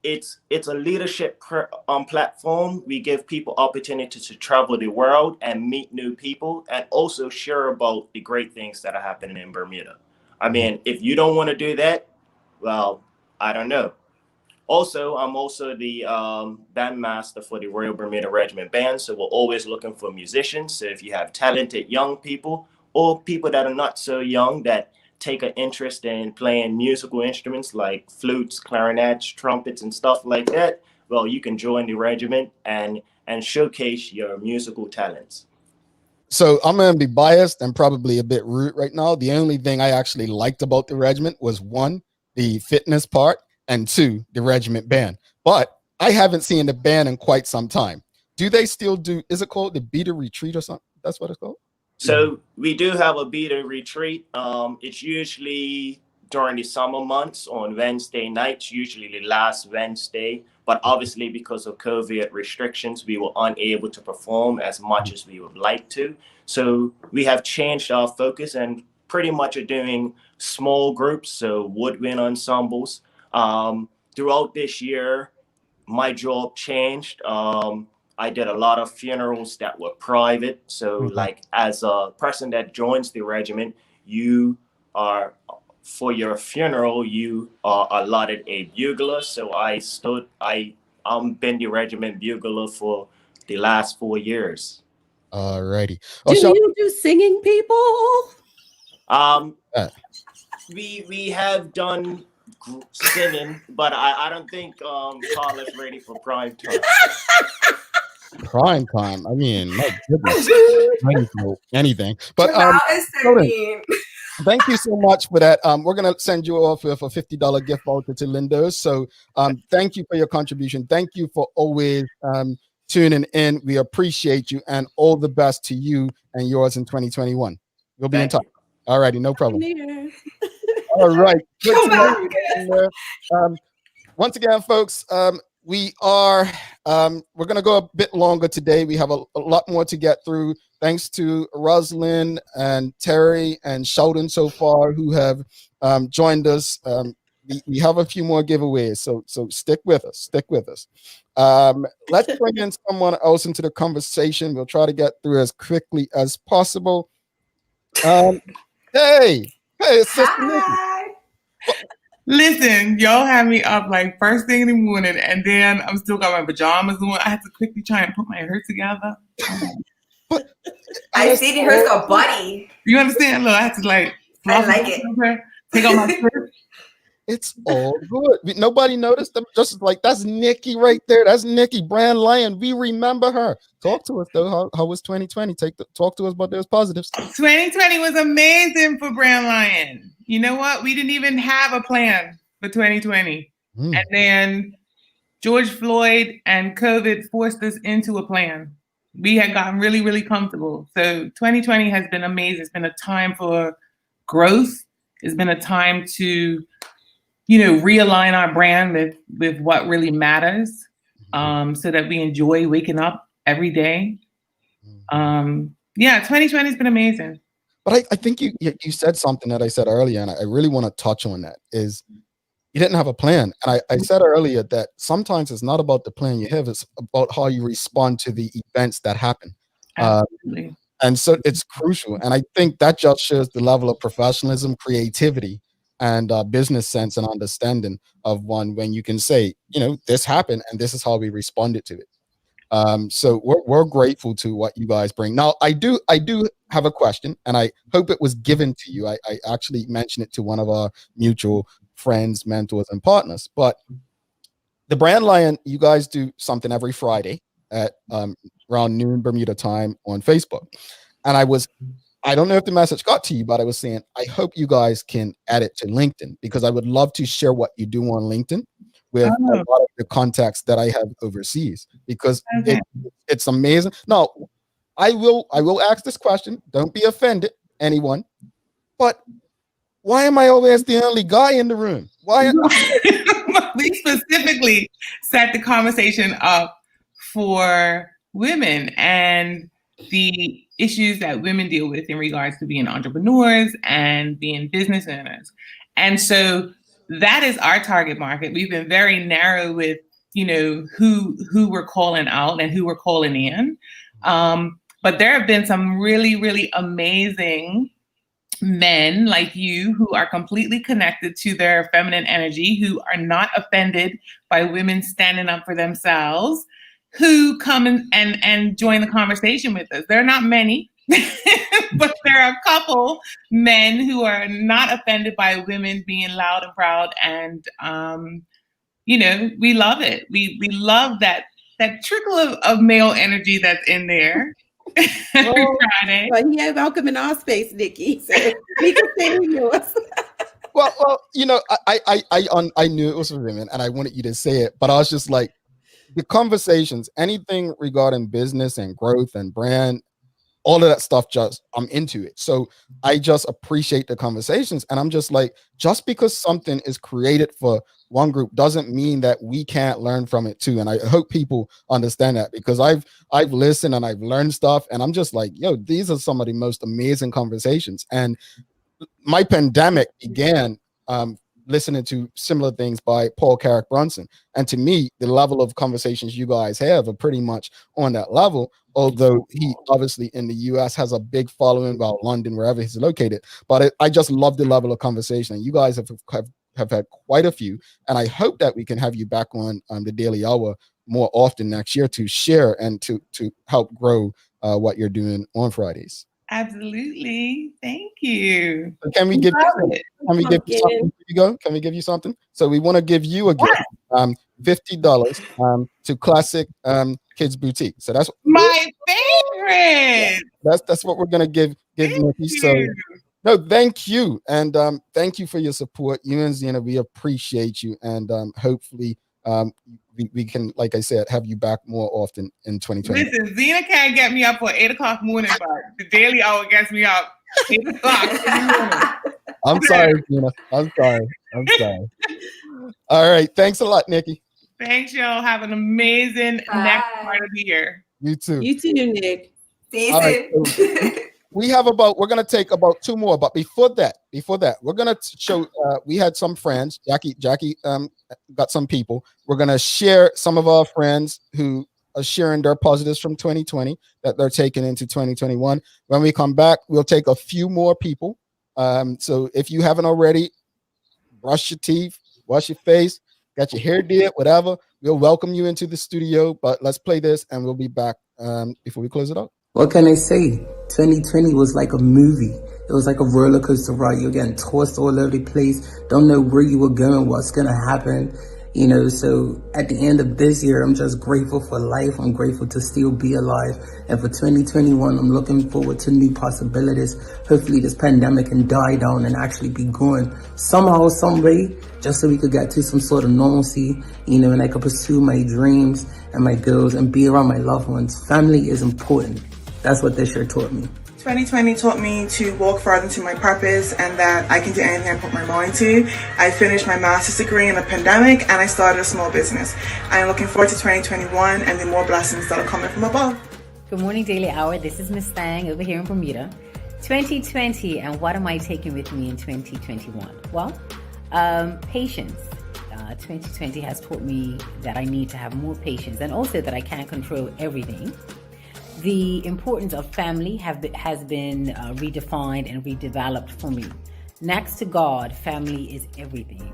It's a leadership platform. We give people opportunity to travel the world and meet new people, and also share about the great things that are happening in Bermuda. I mean, if you don't want to do that, well, I don't know. Also, I'm also the band master for the Royal Bermuda Regiment Band. So we're always looking for musicians. So if you have talented young people or people that are not so young that take an interest in playing musical instruments like flutes, clarinets, trumpets, and stuff like that, well, you can join the regiment and showcase your musical talents. So I'm going to be biased and probably a bit rude right now. The only thing I actually liked about the regiment was, one, the fitness part, and two, the regiment band. But I haven't seen the band in quite some time. Do they still do, is it called the Beta Retreat or something? That's what it's called? So we do have a Beta Retreat. It's usually during the summer months on Wednesday nights, usually the last Wednesday. But obviously because of COVID restrictions, we were unable to perform as much as we would like to. So we have changed our focus and pretty much are doing small groups, so woodwind ensembles. Throughout this year, my job changed. I did a lot of funerals that were private. So like as a person that joins the regiment, you are, for your funeral, you are allotted a bugler. So I'm been the regiment bugler for the last 4 years. Alrighty. Do you do singing, people? We have done singing, but I don't think Carl is ready for prime time. Prime time. I mean, my goodness, ready for anything. But thank you so much for that. We're gonna send you off with a $50 gift voucher to Lindo's. So thank you for your contribution. Thank you for always tuning in. We appreciate you, and all the best to you and yours in 2021. We'll be in touch. All righty, no problem. All right. Once again, folks, we're going to go a bit longer today. We have a lot more to get through. Thanks to Rosalind and Terry and Sheldon so far who have joined us. We have a few more giveaways, so stick with us. Stick with us. Let's bring in someone else into the conversation. We'll try to get through as quickly as possible. Hey, it's Sister Nikki. Listen, y'all had me up like first thing in the morning, and then I'm still got my pajamas on. I had to quickly try and put my hair together. I see the hair's got body. You understand? Look, I had to like. I like it. Take off my shirt. It's all good. Nobody noticed them. Just like, that's Nikki right there. That's Nikki Brand Lion. We remember her. Talk to us though. How was 2020? Talk to us about those positives. 2020 was amazing for Brand Lion. You know what? We didn't even have a plan for 2020. And then George Floyd and COVID forced us into a plan. We had gotten really, really comfortable. So 2020 has been amazing. It's been a time for growth. It's been a time to realign our brand with what really matters, so that we enjoy waking up every day. 2020 has been amazing. But I think you said something that I said earlier, and I really want to touch on that, is you didn't have a plan. And I said earlier that sometimes it's not about the plan you have, it's about how you respond to the events that happen. Absolutely. And so it's crucial. And I think that just shows the level of professionalism, creativity, and business sense and understanding of one when you can say, this happened and this is how we responded to it. So we're grateful to what you guys bring. Now, I do have a question, and I hope it was given to you. I actually mentioned it to one of our mutual friends, mentors, and partners. But the Brand Lion, you guys do something every Friday at around noon Bermuda time on Facebook. And I don't know if the message got to you, but I was saying, I hope you guys can add it to LinkedIn, because I would love to share what you do on LinkedIn with a lot of the contacts that I have overseas, because it's amazing. Now, I will ask this question. Don't be offended, anyone. But Why am I always the only guy in the room? Why? We specifically set the conversation up for women and the issues that women deal with in regards to being entrepreneurs and being business owners. And so that is our target market. We've been very narrow with, who we're calling out and who we're calling in. But there have been some really, really amazing men like you who are completely connected to their feminine energy, who are not offended by women standing up for themselves, who come and join the conversation with us. There are not many, but there are a couple men who are not offended by women being loud and proud. And, we love it. We love that trickle of male energy that's in there. Every Friday. Well, yeah, welcome in our space, Nikki. So we can say yours. Well, I knew it was for women, and I wanted you to say it, but I was just like, the conversations, anything regarding business and growth and brand, all of that stuff, I'm into it. So I just appreciate the conversations, and I'm just like, just because something is created for one group doesn't mean that we can't learn from it too. And I hope people understand that, because I've listened and I've learned stuff, and I'm just like, yo, these are some of the most amazing conversations. And my pandemic began listening to similar things by Paul Carrick Brunson. And to me, the level of conversations you guys have are pretty much on that level, although he obviously in the US has a big following about London, wherever he's located. But I just love the level of conversation. And you guys have had quite a few. And I hope that we can have you back on the Daily Hour more often next year to share and to help grow what you're doing on Fridays. Absolutely. Thank you. So can we give you something? Here you go. Can we give you something? So we want to give you a gift, $50 to Classic Kids Boutique. So that's my favorite. That's what we're gonna give Nikki. So no, thank you, and thank you for your support. You and Zena, we appreciate you, and hopefully we can, like I said, have you back more often in 2020. Listen, Zena can't get me up for 8 o'clock morning, but the Daily Hour gets me up 8 o'clock. I'm sorry, Zena. I'm sorry. All right. Thanks a lot, Nikki. Thanks, y'all. Have an amazing next part of the year. You too. You too, Nick. See you soon. We're gonna take about 2 more, but before that, we're gonna show. We had some friends. Jackie got some people. We're gonna share some of our friends who are sharing their positives from 2020 that they're taking into 2021. When we come back, we'll take a few more people. So if you haven't already, brush your teeth, wash your face, got your hair did, whatever. We'll welcome you into the studio. But let's play this, and we'll be back before we close it up. What can I say? 2020 was like a movie. It was like a roller coaster ride. You're getting tossed all over the place. Don't know where you were going, what's going to happen. So at the end of this year, I'm just grateful for life. I'm grateful to still be alive. And for 2021, I'm looking forward to new possibilities. Hopefully this pandemic can die down and actually be gone somehow, some way, just so we could get to some sort of normalcy, and I could pursue my dreams and my goals and be around my loved ones. Family is important. That's what this year taught me. 2020 taught me to walk further into my purpose and that I can do anything I put my mind to. I finished my master's degree in the pandemic and I started a small business. I'm looking forward to 2021 and the more blessings that are coming from above. Good morning, Daily Hour. This is Miss Thang over here in Bermuda. 2020, and what am I taking with me in 2021? Well, patience. 2020 has taught me that I need to have more patience and also that I can't control everything. The importance of family has been redefined and redeveloped for me. Next to God, family is everything.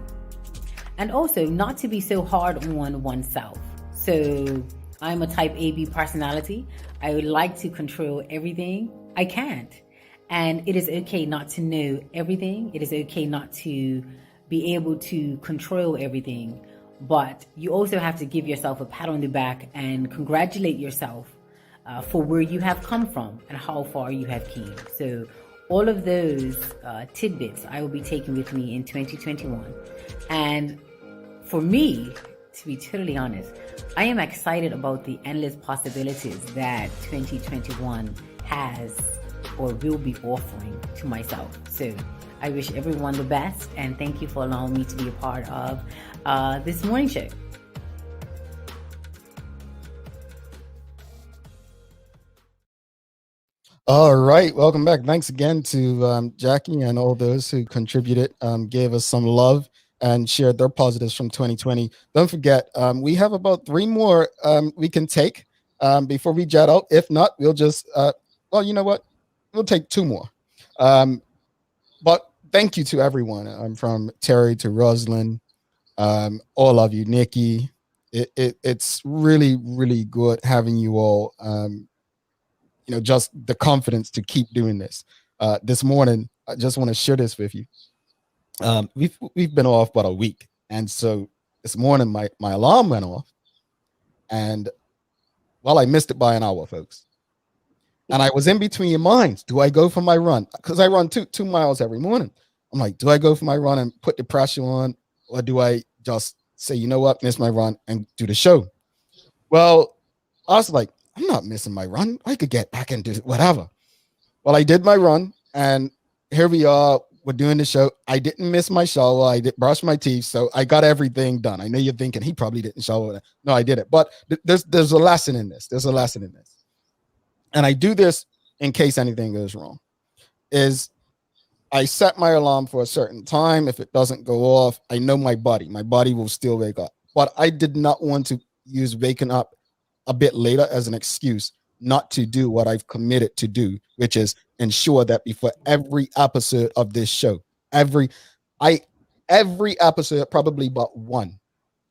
And also not to be so hard on oneself. So I'm a type AB personality. I would like to control everything. I can't. And it is okay not to know everything. It is okay not to be able to control everything. But you also have to give yourself a pat on the back and congratulate yourself for where you have come from and how far you have came. So all of those tidbits I will be taking with me in 2021. And for me, to be totally honest, I am excited about the endless possibilities that 2021 has or will be offering to myself. So I wish everyone the best, and thank you for allowing me to be a part of this morning show. All right, welcome back. Thanks again to Jackie and all those who contributed, gave us some love and shared their positives from 2020. Don't forget, we have about 3 more we can take before we jet out. If not, we'll just, well, you know what? We'll take 2 more. But thank you to everyone, from Terry to Rosalind, all of you, Nikki. It's really, really good having you all. You know, just the confidence to keep doing this. This morning, I just want to share this with you. We've been off about a week, and so this morning my alarm went off, and well, I missed it by an hour, folks. And I was in between your minds. Do I go for my run? Because I run 2 miles every morning. I'm like, do I go for my run and put the pressure on, or do I just say, you know what, miss my run and do the show? Well, I was like, I'm not missing my run. I could get back and do whatever. Well, I did my run, and here we are. We're doing the show. I didn't miss my shower. I did brush my teeth, so I got everything done. I know you're thinking he probably didn't shower. No, I did it. But there's a lesson in this. There's a lesson in this. And I do this in case anything goes wrong. Is I set my alarm for a certain time. If it doesn't go off, I know my body will still wake up. But I did not want to use waking up a bit later as an excuse not to do what I've committed to do, which is ensure that before every episode of this show, every episode, probably but one,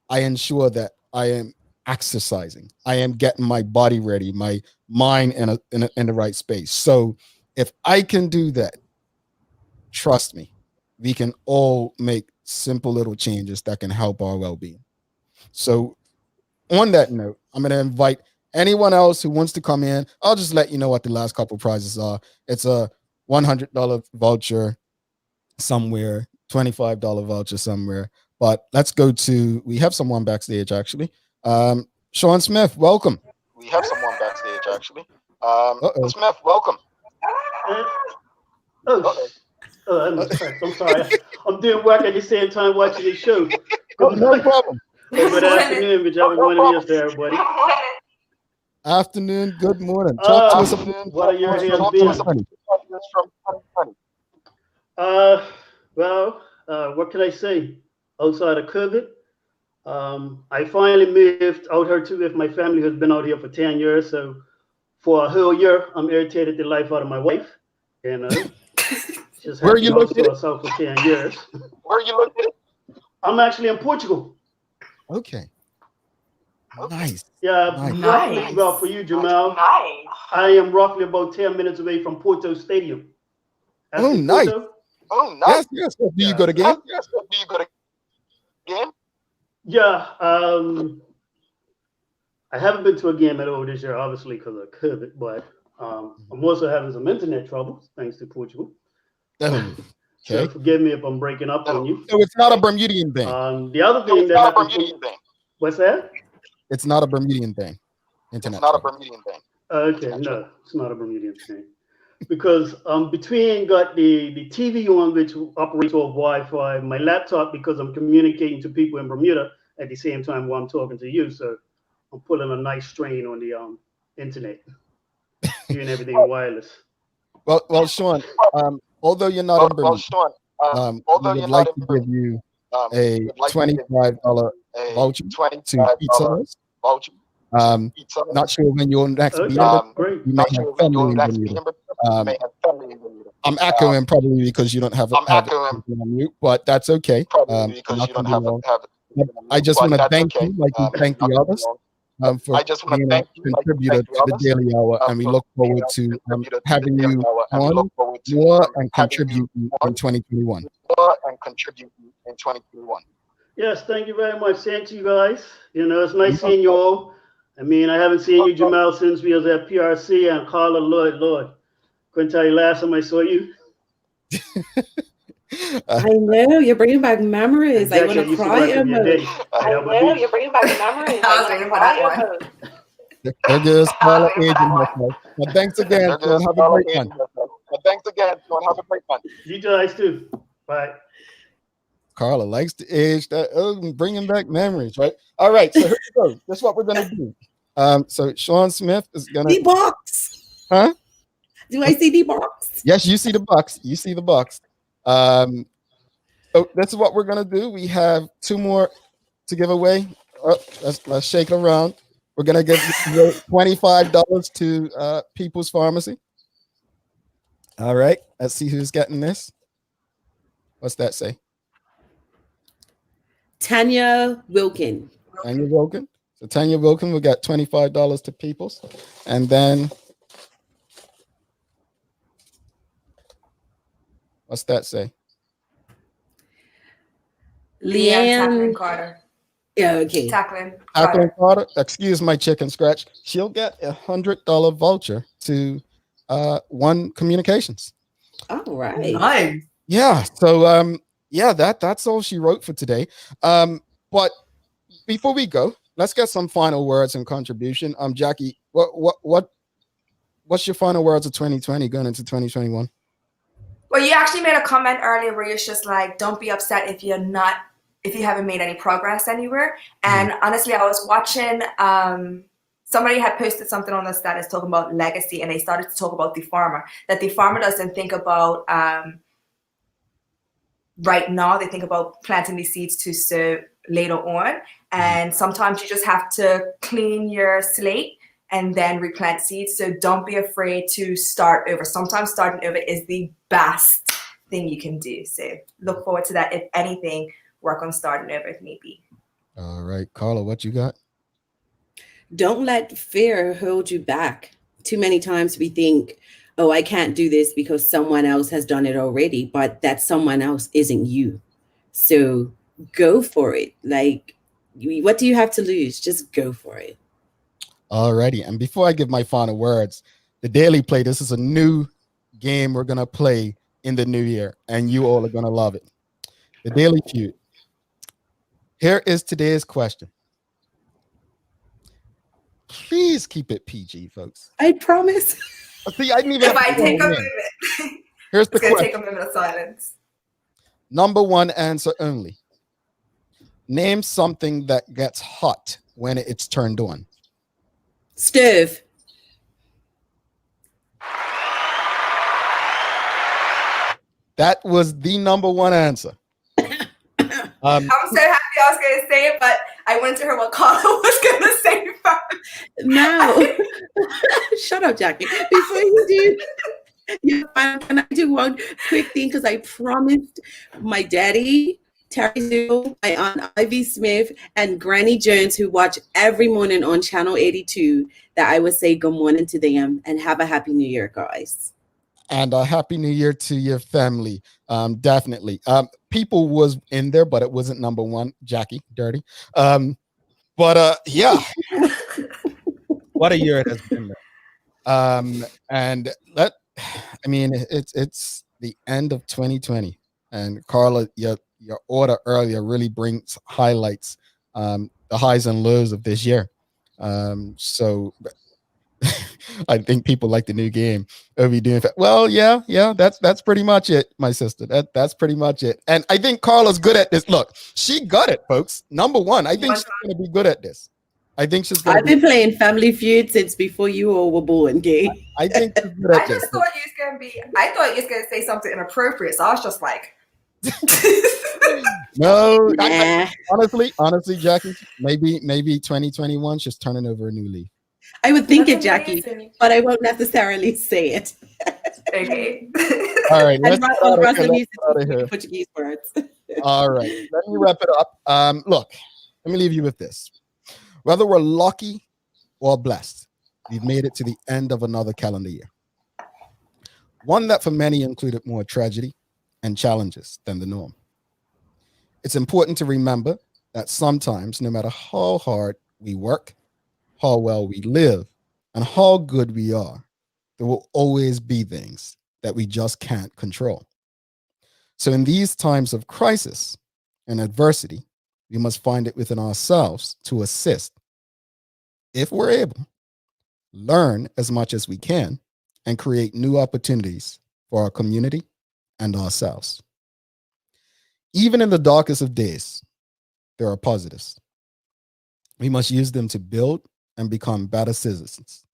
I ensure that I am exercising. I am getting my body ready, my mind in the right space. So if I can do that, trust me, we can all make simple little changes that can help our well-being. So on that note, I'm going to invite anyone else who wants to come in. I'll just let you know what the last couple prizes are. It's a $100 voucher somewhere, $25 voucher somewhere. But let's go to, we have someone backstage actually. Sean Smith, welcome. We have someone backstage actually. Smith, welcome. I'm sorry. I'm doing work at the same time watching the show. No problem. Good afternoon, whichever one it is to everybody. Afternoon, good morning. Talk to us about what are your hands been? What can I say? Outside of COVID, I finally moved out here too with my family who's been out here for 10 years. So for a whole year, I'm irritated the life out of my wife. And just where are you located? For 10 years. Where are you located? I'm actually in Portugal. Okay. Nice. Yeah, nice. Roughly, well, for you, Jamal. Nice. I am roughly about 10 minutes away from Porto Stadium. Oh, nice. Porto. Oh, nice. Yes. Do you go to game? Yes. Do you go to game? Yeah. I haven't been to a game at all this year, obviously, because of COVID, but I'm also having some internet troubles, thanks to Portugal. Okay. So forgive me if I'm breaking up on you. So it's not a Bermudian thing. The other thing that what's that? It's not a Bermudian thing. Internet. It's not a Bermudian thing. Okay, no, it's not a Bermudian thing. Because between got the TV on, which operates off Wi-Fi, my laptop, because I'm communicating to people in Bermuda at the same time while I'm talking to you. So I'm pulling a nice strain on the internet, doing everything wireless. Well, Sean, although you're not in Bermuda, we would like to give you a $25 voucher to Pizza Hut. Not sure when you'll next be in Bermuda. You may have family in Bermuda. I'm echoing probably because you don't have on mute, but that's okay. I just want to thank you, like you thank the others, for being a contributor to the Daily Hour, and we look forward to having you on more and contribute in 2021. Yes, thank you very much. Same to you guys. You know, it's nice seeing you all. I mean, I haven't seen you, Jamal, since we was at PRC, and Carla, Lord. Couldn't tell you last time I saw you. I know, you're bringing back memories. I want to cry almost. I know, you're bringing back memories. I want to cry almost. There goes Carla aging herself. But thanks again, Sean. Have a great one. You guys too. Bye. Carla likes to age that, bringing back memories, right? All right, so here we go. That's what we're gonna do. So Sean Smith is gonna the box. Huh? Do I see the box? Yes, you see the box. You see the box. So this is what we're gonna do. We have 2 more to give away. Let's shake it around. We're gonna give $25 to People's Pharmacy. All right, let's see who's getting this. What's that say? Tanya Wilkin. Tanya Wilkin. So Tanya Wilkin, we got $25 to People's, and then what's that say? Leanne Carter. Yeah, okay. Tackling Carter. Excuse my chicken scratch. She'll get $100 voucher to One Communications. All right. Nice. Yeah. So yeah, that's all she wrote for today. But before we go, let's get some final words and contribution. Jackie, what's your final words of 2020 going into 2021? Well, you actually made a comment earlier where you're just like, don't be upset if you haven't made any progress anywhere. And honestly, I was watching, somebody had posted something on the status talking about legacy, and they started to talk about the farmer, that the farmer doesn't think about right now, they think about planting these seeds to sow later on. And sometimes you just have to clean your slate and then replant seeds. So don't be afraid to start over. Sometimes starting over is the best thing you can do. So look forward to that. If anything, work on starting over if need be. All right, Carla, what you got? Don't let fear hold you back. Too many times we think, oh, I can't do this because someone else has done it already, but that someone else isn't you. So go for it. Like, what do you have to lose? Just go for it. All righty. And before I give my final words, the Daily Play, this is a new game we're going to play in the new year, and you all are going to love it. The Daily Feud. Here is today's question. Please keep it PG, folks. I promise. See, I didn't even. If I take a minute, here's the it's gonna question. take a minute of silence. Number 1 answer only. Name something that gets hot when it's turned on. Stove. That was the number 1 answer. I'm so happy I was going to say it, but I wanted to hear what Carla was going to say first. No. Shut up, Jackie. Before you do, can I do one quick thing? Because I promised my daddy, Terry Zhu, my aunt Ivy Smith, and Granny Jones, who watch every morning on Channel 82, that I would say good morning to them and have a happy new year, guys. And a happy new year to your family. Definitely. People was in there, but it wasn't number 1. Jackie, dirty. Yeah. What a year it has been. And it's the end of 2020. And Carla, your order earlier really highlights the highs and lows of this year. So I think people like the new game. Well, yeah, that's pretty much it, my sister. That's pretty much it. And I think Carla's good at this. Look, she got it, folks. Number 1, I think she's going to be good at this. I've been playing Family Feud since before you all were born, Gay. I think she's good at I just thought you was going to say something inappropriate, so I was just like, no. Honestly, Jackie, maybe 2021 just turning over a new leaf. I would think it, Jackie, but I won't necessarily say it. Okay. All right. Let's Russell needs to speak Portuguese words. All right. Let me wrap it up. Look, let me leave you with this. Whether we're lucky or blessed, we've made it to the end of another calendar year. One that for many included more tragedy and challenges than the norm. It's important to remember that sometimes, no matter how hard we work, how well we live, and how good we are, there will always be things that we just can't control. So in these times of crisis and adversity, we must find it within ourselves to assist, if we're able, learn as much as we can, and create new opportunities for our community and ourselves. Even in the darkest of days, there are positives. We must use them to build and become better citizens.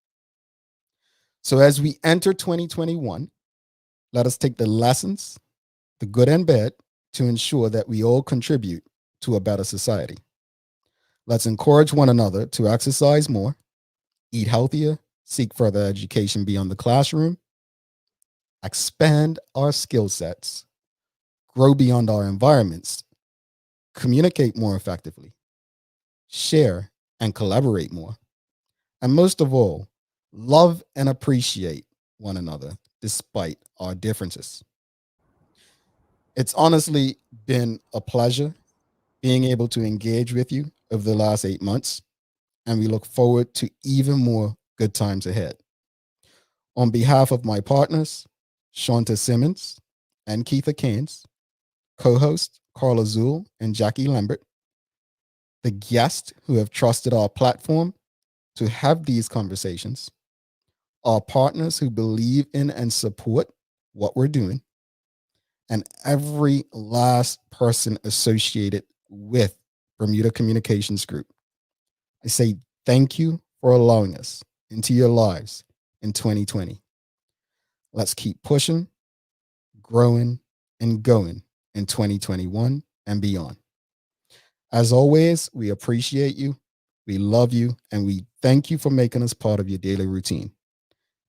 So as we enter 2021, let us take the lessons, the good and bad, to ensure that we all contribute to a better society. Let's encourage one another to exercise more, eat healthier, seek further education beyond the classroom, expand our skill sets, grow beyond our environments, communicate more effectively, share and collaborate more, and most of all, love and appreciate one another despite our differences. It's honestly been a pleasure being able to engage with you over the last 8 months, and we look forward to even more good times ahead. On behalf of my partners, Shanta Simmons and Keitha Keynes, co-host Carla Zuhl and Jackie Lambert, the guests who have trusted our platform to have these conversations, our partners who believe in and support what we're doing, and every last person associated with Bermuda Communications Group. I say thank you for allowing us into your lives in 2020. Let's keep pushing, growing, and going in 2021 and beyond. As always, we appreciate you, we love you, and we thank you for making us part of your daily routine.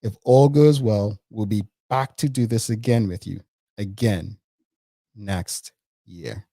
If all goes well, we'll be back to do this again with you, again, next year.